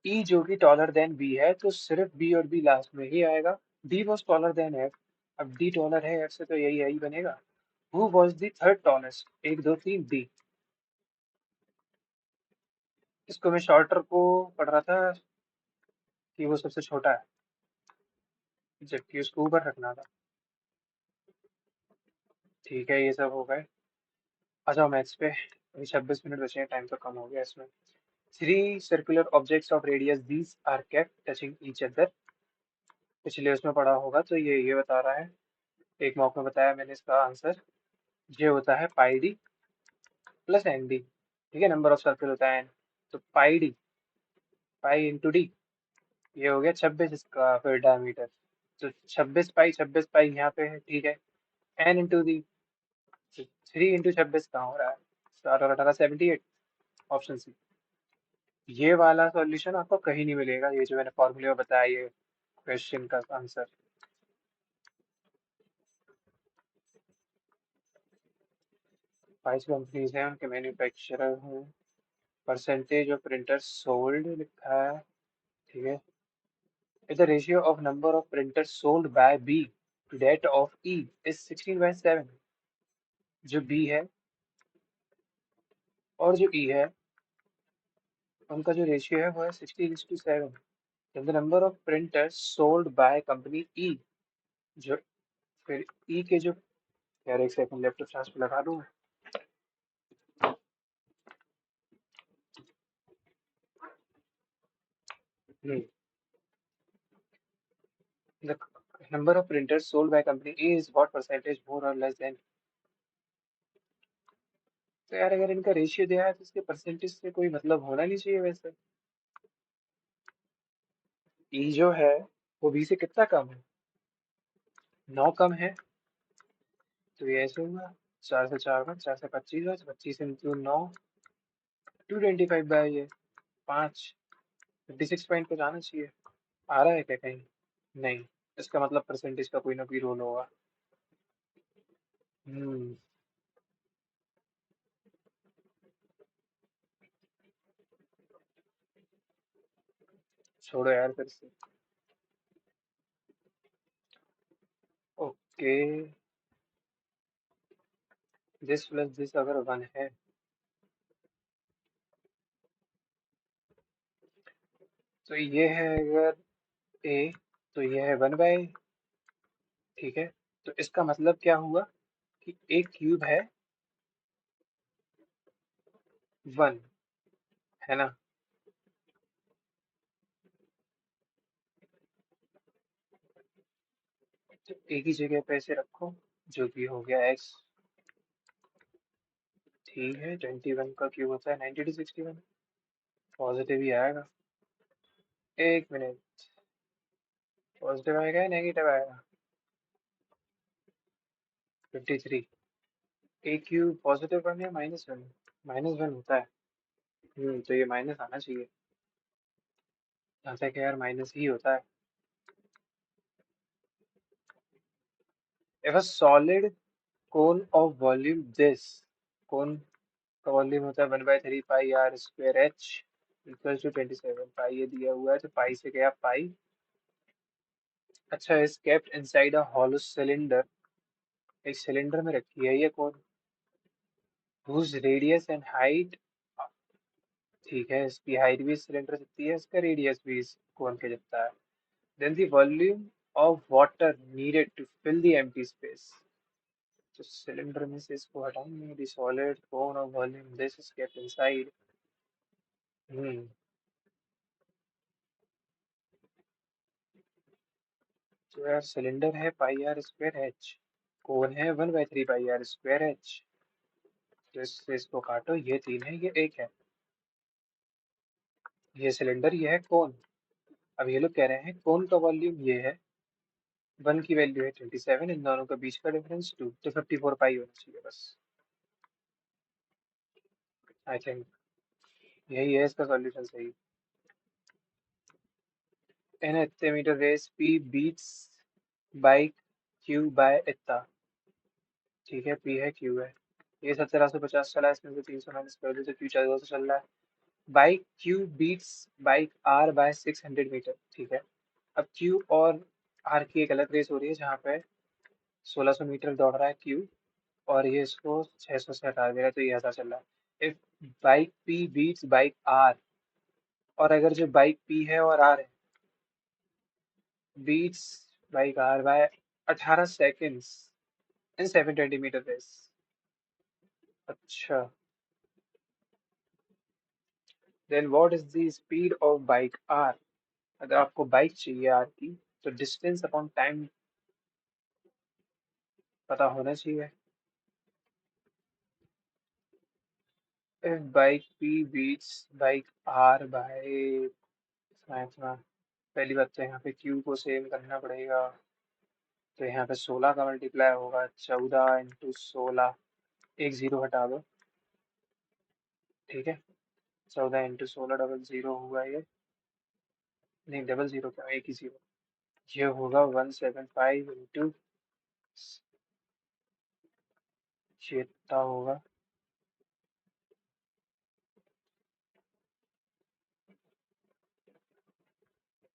ई जो कि टॉलर देन बी है, तो सिर्फ बी और बी लास्ट में ही आएगा। D was taller than F, अब डी टॉलर है एफ से, तो यही यही बनेगा। Who was the third tallest, एक दो तीन डी। इसको मैं शॉर्टर को पढ़ रहा था कि वो सबसे छोटा है, जबकि उसको ऊपर रखना था। ठीक है, ये सब हो गए। आ जाओ मैथ्स पे, अभी 26 मिनट बचे हैं, टाइम तो कम हो गया इसमें। Three circular objects of radius these are kept touching each other. पिछले उसमें पढ़ा होगा, तो ये बता रहा है। एक मॉक में बताया मैंने इसका आंसर। ये होता है पाई डी प्लस एन डी। ठीक है, नंबर ऑफ सर्कल होता है एन। तो पाई डी, पाई इंटू डी, ये हो गया 26 इसका फिर डायमीटर। तो 26 पाई यहाँ पे है, ठीक है। एन इंटू दी, 3 इंटू 26 कहाँ हो रहा है, 7 और 18 78। Option C. ये वाला सॉल्यूशन आपको कहीं नहीं मिलेगा, ये जो मैंने फॉर्मूले में बताया, ये क्वेश्चन का आंसर। 5 कंपनीज हैं, उनके मैन्युफैक्चरर हैं। परसेंटेज ऑफ प्रिंटर सोल्ड लिखा है। ठीक है, the ratio of number of printer sold by B to that of E is 16/7। जो बी है और जो ई है, उनका जो रेशियो है वो है 16:7। The number of printers sold by company E, जो फिर ई के जो, यार एक सेकंड लैपटॉप चार्ज पे लगा दूं। The number of printers sold by company E is what percentage मोर और लेस देन। तो यार अगर इनका रेशियो दिया है तो इसके परसेंटेज से कोई मतलब होना नहीं चाहिए वैसे। ई जो है वो बी से कितना कम है? 9 कम है। तो ये ऐसे हुआ, 4 से 4 का 4 से 25 हुआ, तो 25 × 9, 225 बाई ये 5, 56 पॉइंट पे जाना चाहिए। आ रहा है क्या कहीं? नहीं। इसका मतलब परसेंटेज का कोई ना कोई रोल होगा। हम्म। छोड़ो यार फिर से। ओके। दिस प्लस दिस अगर 1 है, तो ये है अगर ए, तो ये है 1/a। ठीक है। तो इसका मतलब क्या हुआ कि एक क्यूब है 1, है ना? तो एक ही जगह पे ऐसे रखो, जो कि हो गया एक्स। ठीक है, 21 का क्यूब होता है 90 to 61। पॉजिटिव ही आएगा। एक मिनट। पॉजिटिव आएगा या नेगेटिव आएगा? 53। ए क्यूब पॉजिटिव 1 या -1? -1 होता है। तो ये माइनस आना चाहिए। जहाँ तक है यार, माइनस ही होता है। If a solid cone of volume this, cone का वॉल्यूम होता है 1/3 pi r² h equal to 27 pi, ये दिया हुआ है तो पाई से गया पाई। अच्छा, is kept inside a hollow cylinder, एक सिलेंडर में रखी है ये कोन, whose radius and height, ठीक है, इसकी हाइट भी सिलेंडर जितनी है, इसका रेडियस भी इस कोन के जितना है। then the volume of water needed to fill the empty space, तो सिलेंडर में से इसको हटाएंगे, the solid cone of volume this is kept inside। हम्म। तो यार सिलेंडर है πr²h, कोन है 1/3 πr²h। तो इससे इसको काटो, ये 3 है, ये 1 है। ये सिलेंडर, ये है कोन। अब ये लोग कह रहे हैं कोन का वॉल्यूम ये है, 1 की वैल्यू है 27, इन दोनों का बीच का डिफरेंस 2, तो 54 पाई होना चाहिए बस। आई थिंक यही है इसका सॉल्यूशन सही। इन इतने metre race P beats bike Q by इतना। ठीक है, पी है क्यू है। ये 1750 चला है, इसमें से 300 माइनस कर दो तो क्यू 1400 चल रहा है। Bike Q beats bike R by 600 metre. ठीक है। अब क्यू और आर की एक अलग रेस हो रही है, जहाँ पे 1600 मीटर दौड़ रहा है क्यू, और ये इसको 600 से हटा दे रहा है, तो ये 1000 चल रहा है। If bike P beats bike R, और अगर जो बाइक पी है और आर है beats bike R by 18 seconds in 720 metre race. अच्छा। Then what is the speed of bike R, अगर आपको बाइक चाहिए आर की, तो डिस्टेंस अपॉन टाइम पता होना चाहिए। If bike P beats bike R by, इतना, पहली बात तो यहाँ पे क्यू को सेव करना पड़ेगा। तो यहाँ पे 16 का मल्टीप्लाई होगा, 14 × 16, एक जीरो हटा दो। ठीक है, 14 × 16 00 हुआ ये। नहीं, डबल जीरो क्या, एक ही जीरो। ये होगा 175 इंटू, चेता होगा,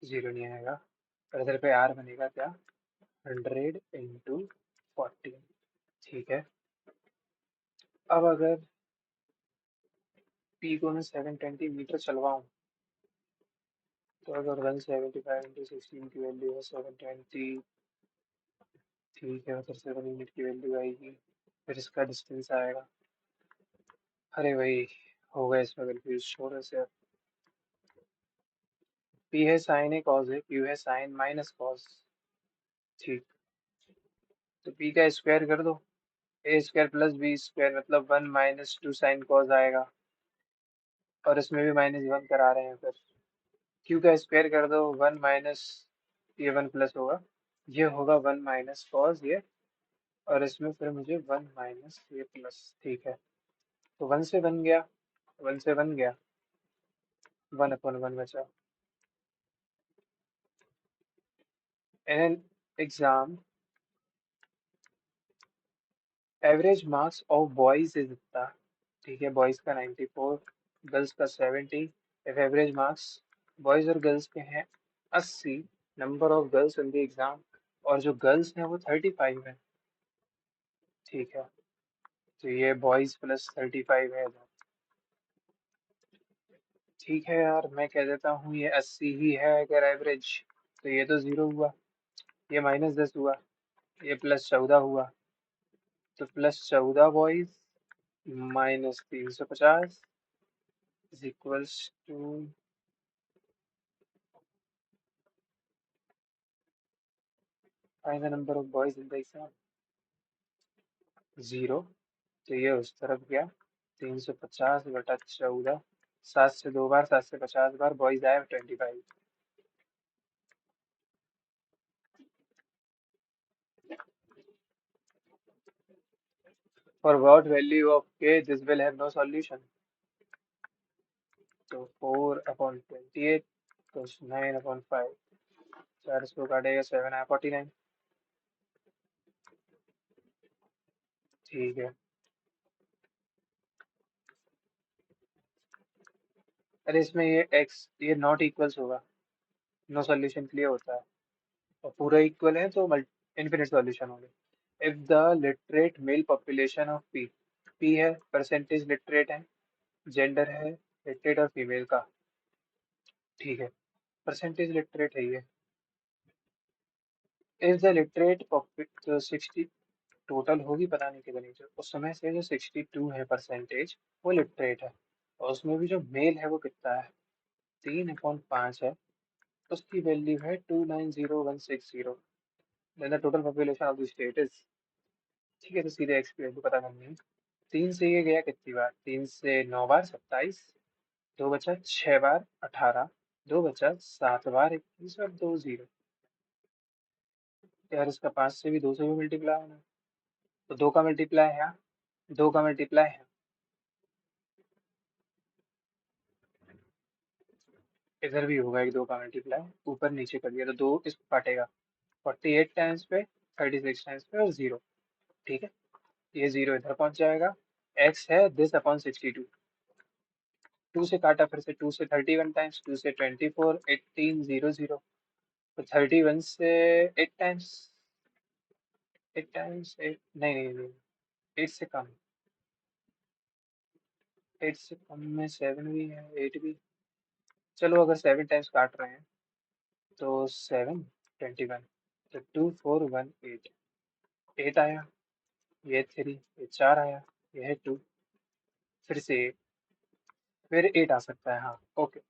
जीरो नहीं आएगा। और इधर पे आर बनेगा क्या, 100 × 14। ठीक है। अब अगर पी को मैं 720 मीटर चलवाऊँ, तो अगर 175 × 16 की वैल्यू है 720, ठीक है, उधर 7 यूनिट की वैल्यू आएगी, फिर इसका डिस्टेंस आएगा। अरे भाई, हो गया इसमें कंफ्यूज, छोड़ ऐसे। पी है साइन, ए कॉज है, क्यू है साइन माइनस कॉज। ठीक। तो पी का स्क्वायर कर दो, a² + b² मतलब 1 - 2 साइन कॉज आएगा, और इसमें भी -1 करा रहे हैं फिर। क्यू का स्क्वायर कर दो, 1 - ये 1 प्लस होगा, ये होगा 1 - कॉस ये, और इसमें फिर मुझे 1 - ये प्लस, ठीक है। तो 1 से बन गया, 1 से बन गया, 1/1 बचा। In an exam average marks of boys is इतना, ठीक है, बॉयज का 94, गर्ल्स का 70। इफ एवरेज मार्क्स बॉयज और गर्ल्स के हैं 80, number of girls in the exam, और जो गर्ल्स हैं वो 35 है, ठीक है। तो ये बॉयज प्लस 35 है, ठीक है यार, मैं कह देता हूँ ये 80 ही है अगर एवरेज। तो ये तो 0 हुआ, ये -10 हुआ, ये +14 हुआ, तो +14 boys -350 is equals to, find the number of boys in the exam, 0। तो ये उस तरफ गया, 350/14, 7 से 2 बार, 7 से 50 बार, बॉयज आए 25। For what value of K this will have no solution. तो 4/28 तो 9/5, 4 इसको काटेगा, 7 आया 49, ठीक है। अरे इसमें ये x ये नॉट इक्वल्स होगा, नो सॉल्यूशन के लिए होता है, और पूरा इक्वल है तो इनफिनिट सॉल्यूशन होगा। If the literate mail population of P, P है परसेंटेज लिटरेट है, जेंडर है लिटरेट और फीमेल का, ठीक है, परसेंटेज लिटरेट है ये। इफ द लिटरेट 60, टोटल होगी पता नहीं कितनी, जो उस समय से जो 62 है परसेंटेज, वो लिटरेट है, और उसमें भी जो मेल है वो कितना है, 3/5 है, उसकी वैल्यू है 290160, then the total population of the state is, ठीक है। तो सीधे एक्स की वैल्यू पता करनी है। 3 से ये गया कितनी बार, 3 से 9 बार 27, 2 बचा 6 बार 18, 2 बचा 7 बार 21, और 2 0। यार इसका 5 से भी 2 से भी मल्टीप्लाई होना है, तो 2 का मल्टीप्लाई है यहाँ, 2 का मल्टीप्लाई है, इधर भी होगा एक 2 का मल्टीप्लाई, ऊपर नीचे कर दिया तो 2 इसको काटेगा, 48 टाइम्स पे, 36 टाइम्स पे, और 0, ठीक है। ये 0 इधर पहुंच जाएगा, x है this/62, 2 से काटा, फिर से 2 से 31 टाइम्स, 2 से 24, 18, 0 0, तो 31 से 8 टाइम्स, 8 टाइम्स 8, नहीं नहीं नहीं, 8 से कम, 8 से कम में 7 भी है, 8 भी, चलो अगर 7 टाइम्स काट रहे हैं तो 7 21, तो 2418, 8 आया, ये 3, ये 4 आया, ये है 2, फिर से 8, फिर 8 आ सकता है, हाँ okay.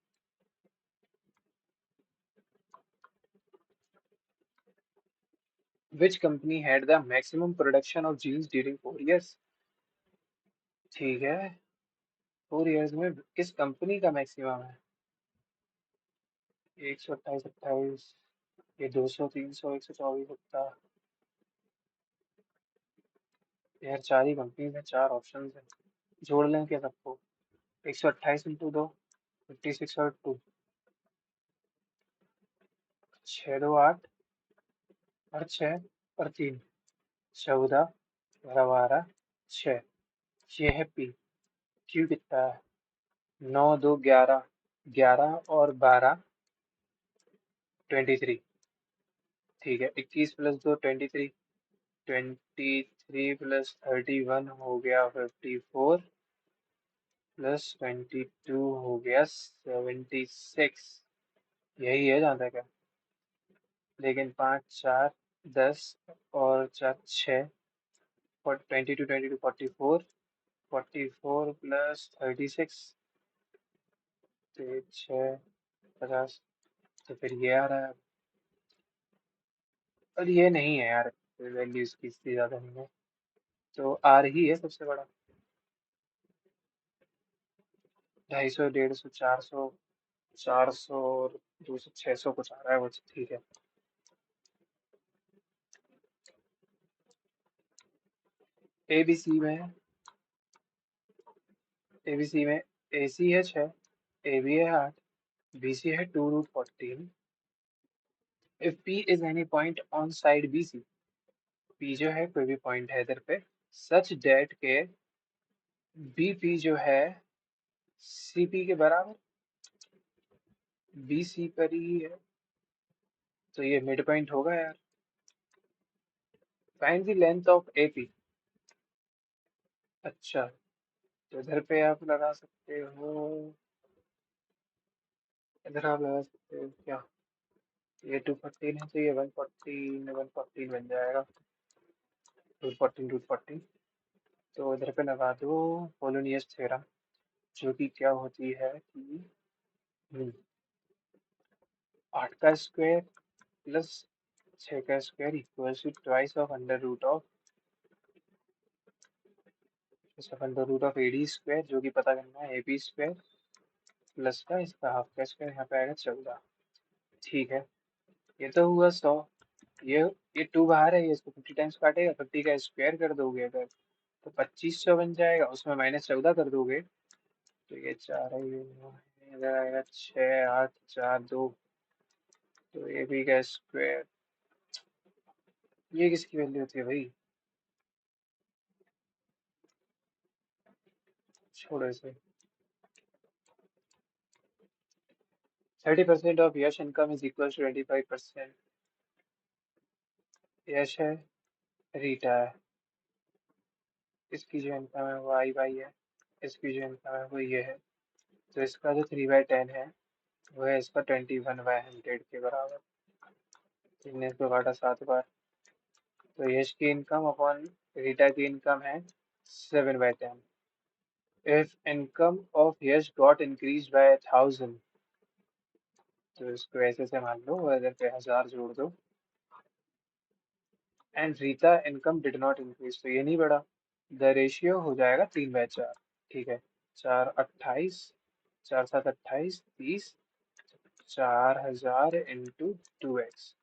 Which company had the maximum production of jeans during 4 years, ठीक है, 4 इयर्स में किस कंपनी का मैक्सिमम है, 128, 28, ये 200, 300, 124 होता, यार 4 ही कंपनी है, 4 ऑप्शन है, जोड़ लें क्या सबको, 128 × 2, 56, और 2, 6 2 8, और 6, और 3, 14, 12, 6, ये है पी। क्यू कितना है, 9 2 11, 11 और 12 23, ठीक है, 21 + 2 23, 23 + 31 हो गया 54, +22 हो गया 76, यही है जहाँ तक है, लेकिन 5 4 10, और 4 6, 22 22 44, 44 + 36, तो 6 50, तो फिर ये आ रहा है, और ये नहीं है यार, वैल्यू इसकी इतनी ज़्यादा नहीं है, तो आर ही है सबसे बड़ा, 250 150 400, 400 और 200 600 कुछ आ रहा है वो, ठीक है। एबीसी में एबीसी में एसी है 6, एबी है 8, बीसी है 2√14। If P is any point on side BC, P जो है कोई भी पॉइंट है इधर पे, सच डेट के बीपी जो है सीपी के बराबर, बीसी पर ही है, तो ये मिड पॉइंट होगा यार। Find the length of AP. अच्छा, तो इधर पे आप लगा सकते हो, इधर आप लगा सकते हो क्या, ये 214 है तो ये 114 114 बन जाएगा, 214 तो इधर पे लगा दो पोलोनियस थ्योरम, जो कि क्या होती है कि 8 का स्क्वायर प्लस 6 का square equal to twice of under root of AD square, जो कि पता करना है एबी स्क्वायर प्लस का इसका हाफ का स्क्वायर, यहाँ पे आएगा 14। ठीक है, ये तो हुआ 100। ये ये 2 बाहर है, ये इसको 50 टाइम्स काटेगा, 50 का स्क्वायर कर दोगे अगर तो 2500 बन जाएगा, उसमें -14 कर दोगे तो ये 4 है, ये 9 है, इधर आएगा 6 8 4 2, तो ए बी का स्क्वायर, ये किसकी वैल्यू होती है भाई, छोड़ो इसे। 30% of Yash income is equal to 25%। Yash है, रीटा है, इसकी जो इनकम है वो I/Y है, इसकी जो इनकम है वो ये है, तो इसका जो 3/10 है वो है इसका 21/100 के बराबर। हमने इसको काटा 7 बार, तो यश की इनकम अपॉन रीटा की इनकम है 7/10। If income of Yash got increase by 1000, तो इसको ऐसे से मान लो और इधर पे 1000 जोड़ दो, and Rita income did not increase, तो ये नहीं बढ़ा, द रेशियो हो जाएगा 3/4। ठीक है, 4 28, 4 7 28 30, 4000 इंटू 2x,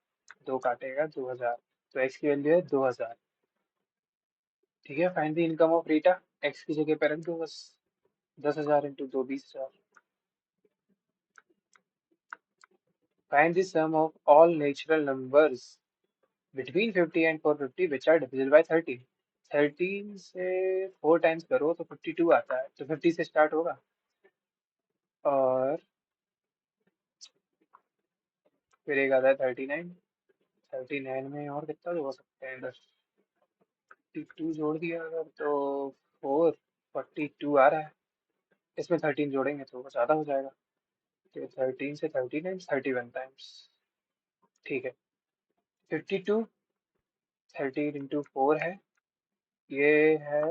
दो काटेगा 2000, तो x की वैल्यू है 2000। ठीक है, find the income of Rita, x की जगह पे रख दो बस, 10,000 into 2 20,000। Find the sum of all natural numbers between 50 and 450 which are divisible by 13। 13 से 4 टाइम्स करो तो 52 आता है, तो 50 से स्टार्ट होगा, और फिर एक आता है 39। 39 में और कितना हो सकते हैं इधर, 52 जोड़ दिया अगर तो 442 आ रहा है, इसमें 13 जोड़ेंगे तो वो ज़्यादा हो जाएगा, तो 13 से 30 टाइम्स 31 टाइम्स। ठीक है, 52 13 इंटू 4 है, ये है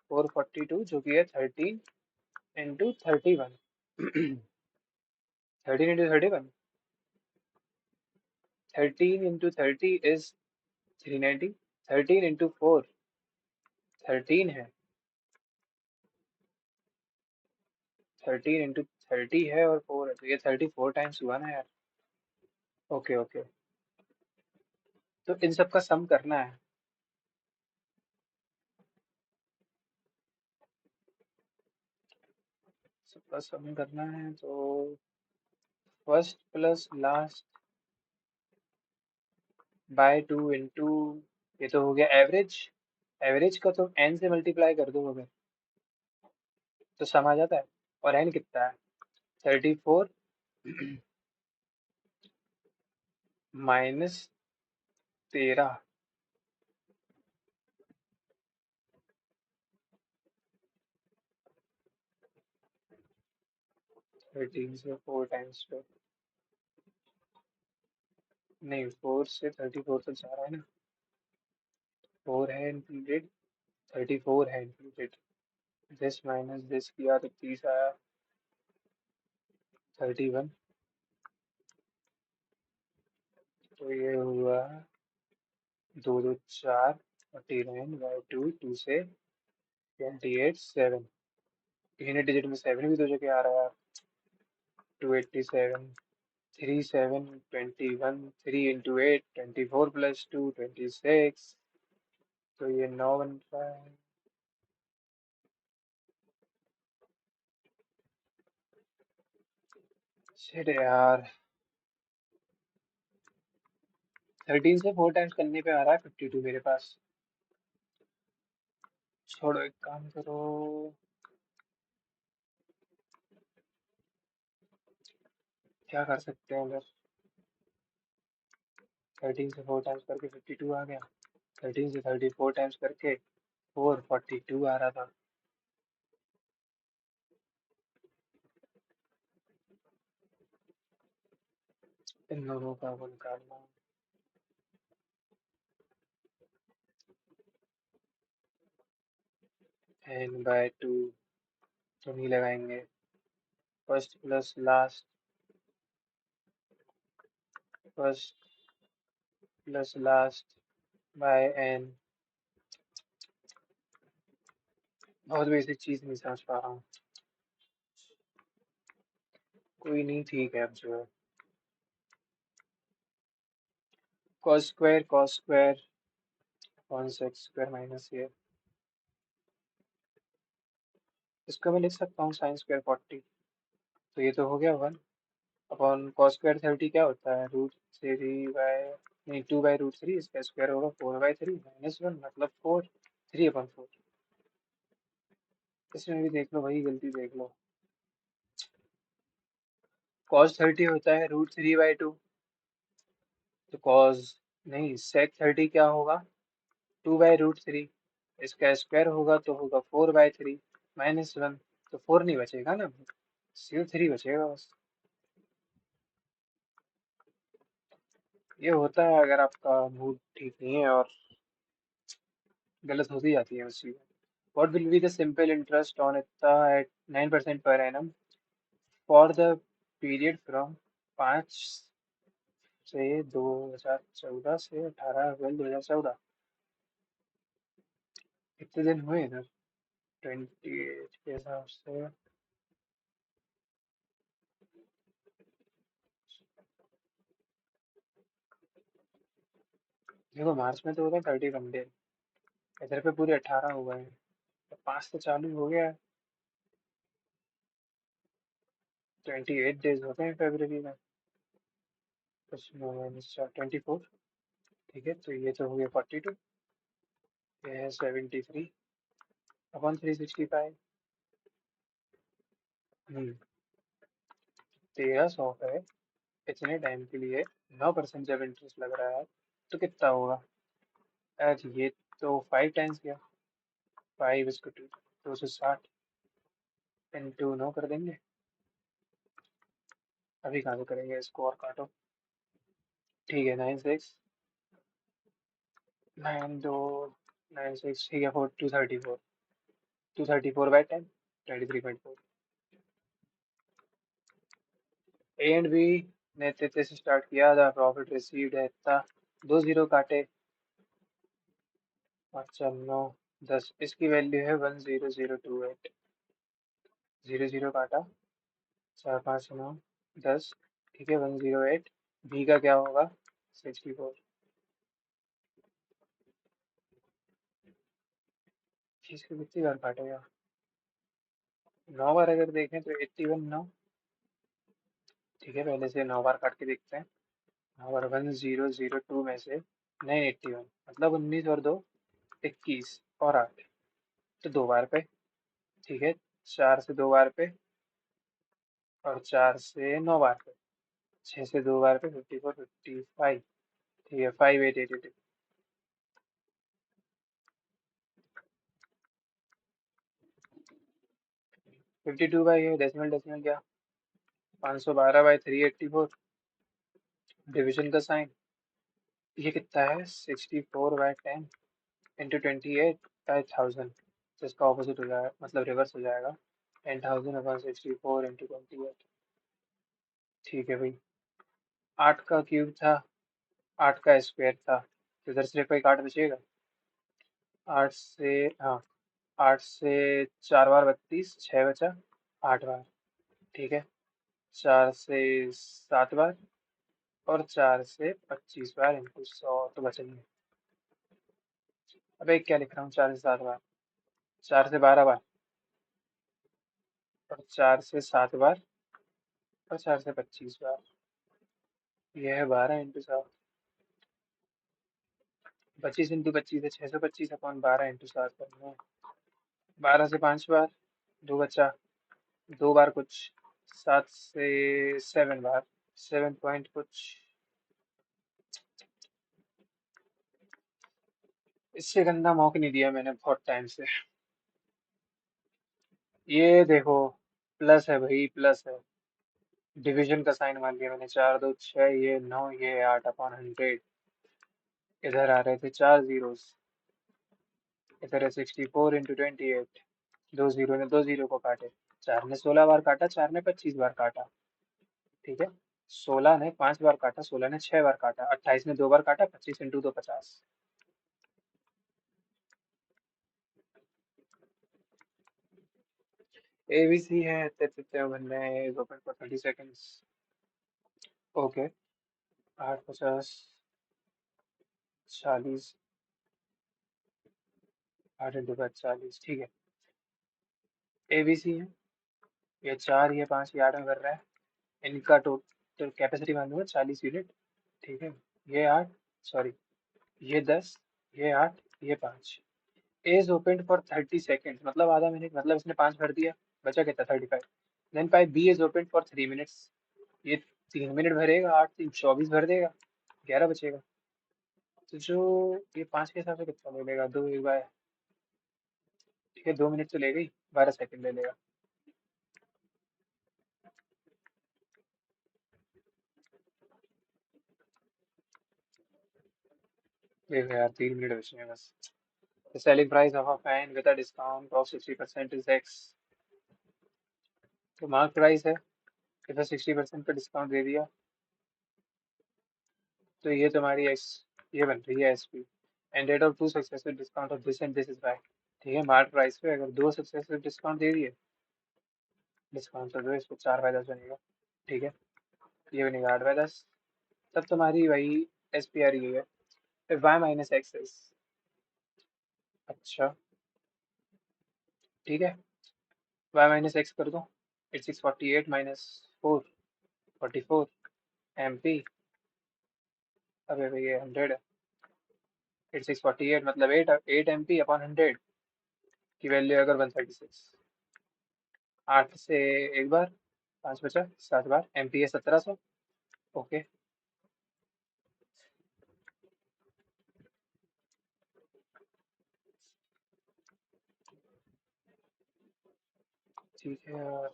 442, जो कि है 13 into 31। 13 into 31, 13 into 30 is 390, 13 into 4 13 है, 13 इंटू 30 है और 4 है, तो ये 34 टाइम्स हुआ ना यार। ओके ओके, तो इन सब का सम करना है, सबका सम करना है, तो first plus last by 2 into, ये तो हो गया एवरेज, एवरेज का तो n से मल्टीप्लाई कर दो अगर, तो सम आ जाता है, और n कितना है, 34 -13, 13 से 4 टाइम्स पे, नहीं 4 से 34 तक जा रहा है ना, 4 है इंक्लूडेड, 34 है इंक्लूडेड, दिस माइनस दिस किया तो 30 आया, 31, तो ये हुआ 2 2 4, 49/2, 2 से 28 7, यूनिट डिजिट में 7 भी 2 जगह आ रहा है, 287, 3 7 21, 3 into 8 24 प्लस 2 26, तो ये 9 बनता है। शिट यार, 13 से 4 टाइम्स करने पे आ रहा है 52 मेरे पास। छोड़ो, एक काम करो, क्या कर सकते हैं अगर 13 से 4 टाइम्स करके 52 आ गया। 13 से 34 टाइम्स करके 442 आ रहा था। इन दोनों का वो निकालना। n/2 तो नहीं लगाएंगे। First plus last, first plus last by n। बहुत बेसिक चीज नहीं समझ पा रहा हूँ। कोई नहीं, ठीक है। अब जो है cos स्क्वायर कौन सा एक्स स्क्वायर माइनस ये, इसका मैं लिख सकता हूँ साइन स्क्वायर 40। तो ये तो हो गया 1 अपॉन कॉस स्क्वायर 30 क्या होता है, √3 बाय, नहीं 2/√3, इसका स्क्वायर होगा 4/3 -1 मतलब 4, 3/4। इसमें भी देख लो भाई, गलती देख लो। कॉस 30 होता है √3/2, तो कॉस, नहीं सेक 30 क्या होगा, 2/√3। इसका स्क्वायर होगा तो होगा 4/3 -1, तो 4 नहीं बचेगा ना, सिर्फ 3 बचेगा बस। ये होता है अगर आपका मूड ठीक नहीं है और गलत होती जाती है उस चीज़ में। What will be the simple interest on इतना at 9% per annum for the period from 5 से 2014 से 18 अप्रैल 2014? कितने दिन हुए इधर, 28 के हिसाब से। देखो मार्च में तो होता है 30 घंटे, इधर पे पूरे 18 हुए हैं, तो 5 तो चालू हो गया है। 28 डेज होते हैं फरवरी में, कुछ 24। ठीक है, तो ये तो हो गया 42, ये है 73 अपॉन 365। 1300 है इतने टाइम के लिए, 9% जब इंटरेस्ट लग रहा है तो कितना होगा। यार ये तो 5 टाइम्स गया, 5 is to 260 इंटू 9 कर देंगे। अभी कहाँ से करेंगे इसको, और काटो। ठीक है, 9 6 ठीक है, 234/10, 23.4। ए एंड बी ने 33 से स्टार्ट किया था, प्रॉफिट रिसीव्ड है इतना, 2 जीरो काटे, 5 4 9 10, इसकी वैल्यू है 10028। 0 0 काटा, 4 5 9 10, ठीक है 108। बी का क्या होगा, 64। इसको कितनी बार काटेगा, 9 बार अगर देखें तो 81 9। ठीक है, पहले से 9 बार काट के देखते हैं। 9 बार 1002 में से 981 मतलब 19 और 2 21 और 8, तो 2 बार पे। ठीक है, 4 से 2 बार पे, और 4 से 9 बार पे, 6 से 2 बार पे, 54 55। ठीक है, 5888। 52 बाई है, डेसिमल डेसिमल क्या, 512/384, डिवीजन का साइन। ये कितना है, 64/10 इंटू 28/1000, तो इसका ऑपोजिट हो जाएगा, मतलब रिवर्स हो जाएगा, 10,000/64 इंटू 28। ठीक है भाई, 8 का क्यूब था, 8 का स्क्वायर था, तो इधर सिर्फ एक 8 बचेगा। 8 से, हाँ, 8 से 4 बार 32, 6 बचा, 8 बार। ठीक है, 4 से 7 बार और 4 से 25 बार इंटू 100 तो बचेंगे। अबे क्या लिख रहा हूँ, 4 से 7 बार, 4 से 12 बार और 4 से 7 बार और 4 से 25 बार। यह है 12 इंटू 7। 25 इंटू 25 है 625 अपॉन 12 इंटू 7 करना है। 12 से 5 बार, दो बचा, 2 बार कुछ, 7 से 7 बार, 7 पॉइंट कुछ। इससे गंदा मौका नहीं दिया मैंने बहुत टाइम से। ये देखो, प्लस है भाई, प्लस है। डिवीजन का साइन मान लिया मैंने, 4 2 6, ये 9, ये 8 अपॉन 100। इधर आ रहे थे 4 जीरोस, इधर है 64 इंटू 28। दो जीरो ने दो जीरो को काटे, 4 ने 16 बार काटा, 4 ने 25 बार काटा। ठीक है, 16 ने 5 बार काटा, 16 ने 6 बार काटा, 28 ने 2 बार काटा, 25 इंटू 2 50। एबीसी है, तेते बनने हैं, is open for 30 seconds. Okay, 8 50 40, 8 into 40, ठीक है। एबीसी है, ये 4, ये 5, ये 8 में भर रहा है। इनका टोटल कैपेसिटी मान लूंगा 40 यूनिट। ठीक है, ये 8, सॉरी, ये 10, ये 8, ये 5। इज ओपन फॉर 30 सेकेंड, मतलब आधा मिनट, मतलब इसने 5 भर दिया, बचा कितना, 35। Then pipe B is open for 3 minutes, ये 3 मिनट भरेगा, 8 3 24 भर देगा, 11 बचेगा। तो जो ये 5 के हिसाब से कितना ले लेगा, दो एक बार, ठीक है, 2 मिनट तो लेगा ही, 12 सेकेंड ले लेगा। देखो यार, 3 मिनट बचे हैं बस। The selling price of a fan with a discount of 60% is X। तो मार्क प्राइस है, इधर 60% पे डिस्काउंट दे दिया, तो ये तुम्हारी एक्स, ये बन रही है SP। And rate of two successive discount of this and this is by. ठीक है, मार्क प्राइस पे अगर 2 सक्सेसिव डिस्काउंट दे दिए, डिस्काउंट तो दो, इसको 4/10 बनेगा। ठीक है, ये बनेगा 8/10। तब तुम्हारी वही SP आ रही है, फिर y माइनस एक्स एस। अच्छा, ठीक है, y माइनस एक्स कर दो, 8648 माइनस 4 44 MP। अबे भैया 100 है, 8648 मतलब 8 MP अपॉन 100 की वैल्यू अगर 136। 8 से एक बार, 5 बचा, 7 बार, MP है 1700। ओके, ठीक है।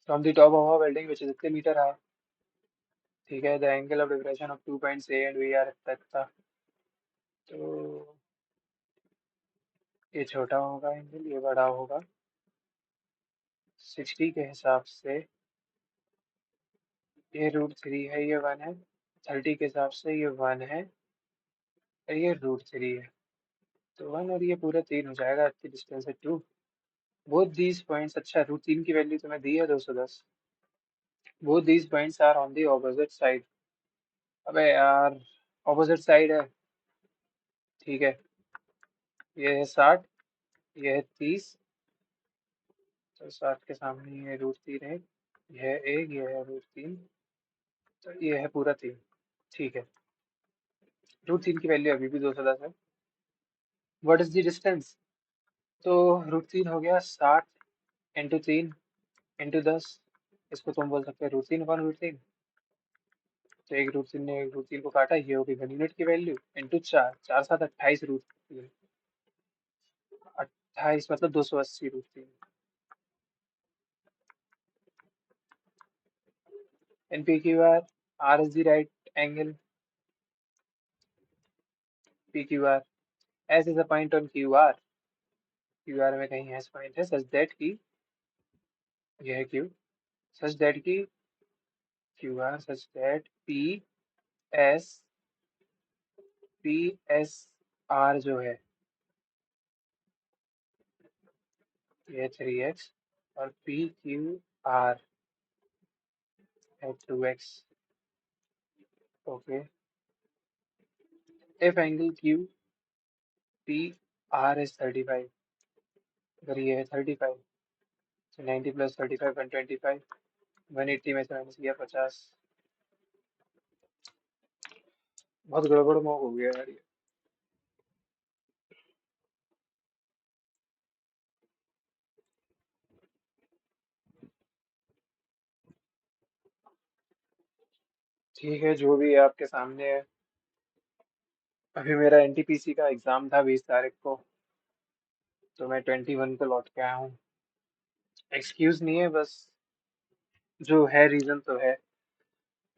From the top of a building which is इतने मीटर हाई। ठीक है, the angle of depression of 2 points A and B are इतना इतना। तो ये छोटा होगा एंगल, ये बड़ा होगा। 60 के हिसाब से ये √3 है, ये 1 है। 30 के हिसाब से ये 1 है और ये √3 है। तो 1 और ये पूरा 3 हो जाएगा, इतनी डिस्टेंस है 2। बोथ दीज पॉइंट्स, अच्छा √3 की वैल्यू तुम्हें दी है 210। Both these points are on the opposite side. अबे यार, ऑपोजिट साइड है, ठीक है। ये है 60, ये है 30, तो 60 के सामने ये √3 है, ये है 1, ये है √3, तो ये है पूरा 3। ठीक है, √3 की वैल्यू अभी भी 210 है। What is the distance? तो √3 हो गया 60 इंटू 3 इंटू 10। इसको तुम बोल सकते हो √3/√3। तो एक √3 ने एक √3 को काटा, ये होगी 1 यूनिट की वैल्यू इंटू 4, 4 7 28 √3, 28 मतलब 280 √3। इन PQR, R is the right angle, PQR, S is a point on QR। QR में कहीं S पॉइंट है, सच दैट की, यह है Q, सच दैट की QR, such that S PSR जो है, ये 3x और P Q R at 2x. Okay. If angle Q P R is 35, अगर ये है 35, तो 90 प्लस 35 125. 180 में से माइनस किया 50. बहुत गड़बड़ मॉक हो गया यार ये. ठीक है, जो भी है आपके सामने है. अभी मेरा एनटीपीसी का एग्जाम था 20 तारीख को, तो मैं 21 को लौट के आया हूँ. एक्सक्यूज नहीं है, बस जो है रीजन तो है.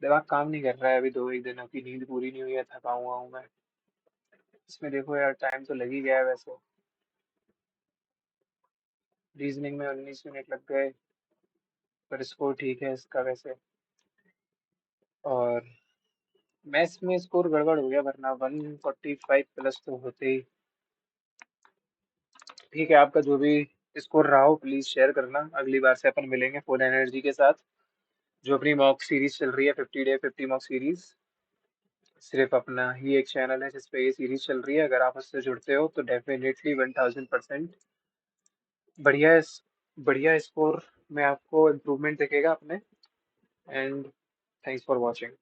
दिमाग काम नहीं कर रहा है अभी 2 एक दिनों की नींद पूरी नहीं हुई है, थका हुआ हूँ मैं. इसमें देखो यार, टाइम तो लग ही गया है वैसे. रीजनिंग में 19 मिनट लग गए, पर स्कोर ठीक है इसका वैसे. और मैथ्स में स्कोर गड़बड़ हो गया, वरना 145 प्लस तो होते ही. ठीक है, आपका जो भी स्कोर रहा हो प्लीज शेयर करना. अगली बार से अपन मिलेंगे फुल एनर्जी के साथ. जो अपनी मॉक सीरीज चल रही है, 50 डे 50 मॉक सीरीज. सिर्फ अपना ही एक चैनल है जिस पे ये सीरीज चल रही है. अगर आप उससे जुड़ते हो तो डेफिनेटली 1000% बढ़िया बढ़िया स्कोर में आपको इम्प्रूवमेंट दिखेगा अपने. And thanks for watching.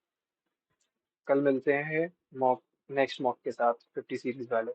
कल मिलते हैं मॉक नेक्स्ट मॉक के साथ 50 सीरीज वाले.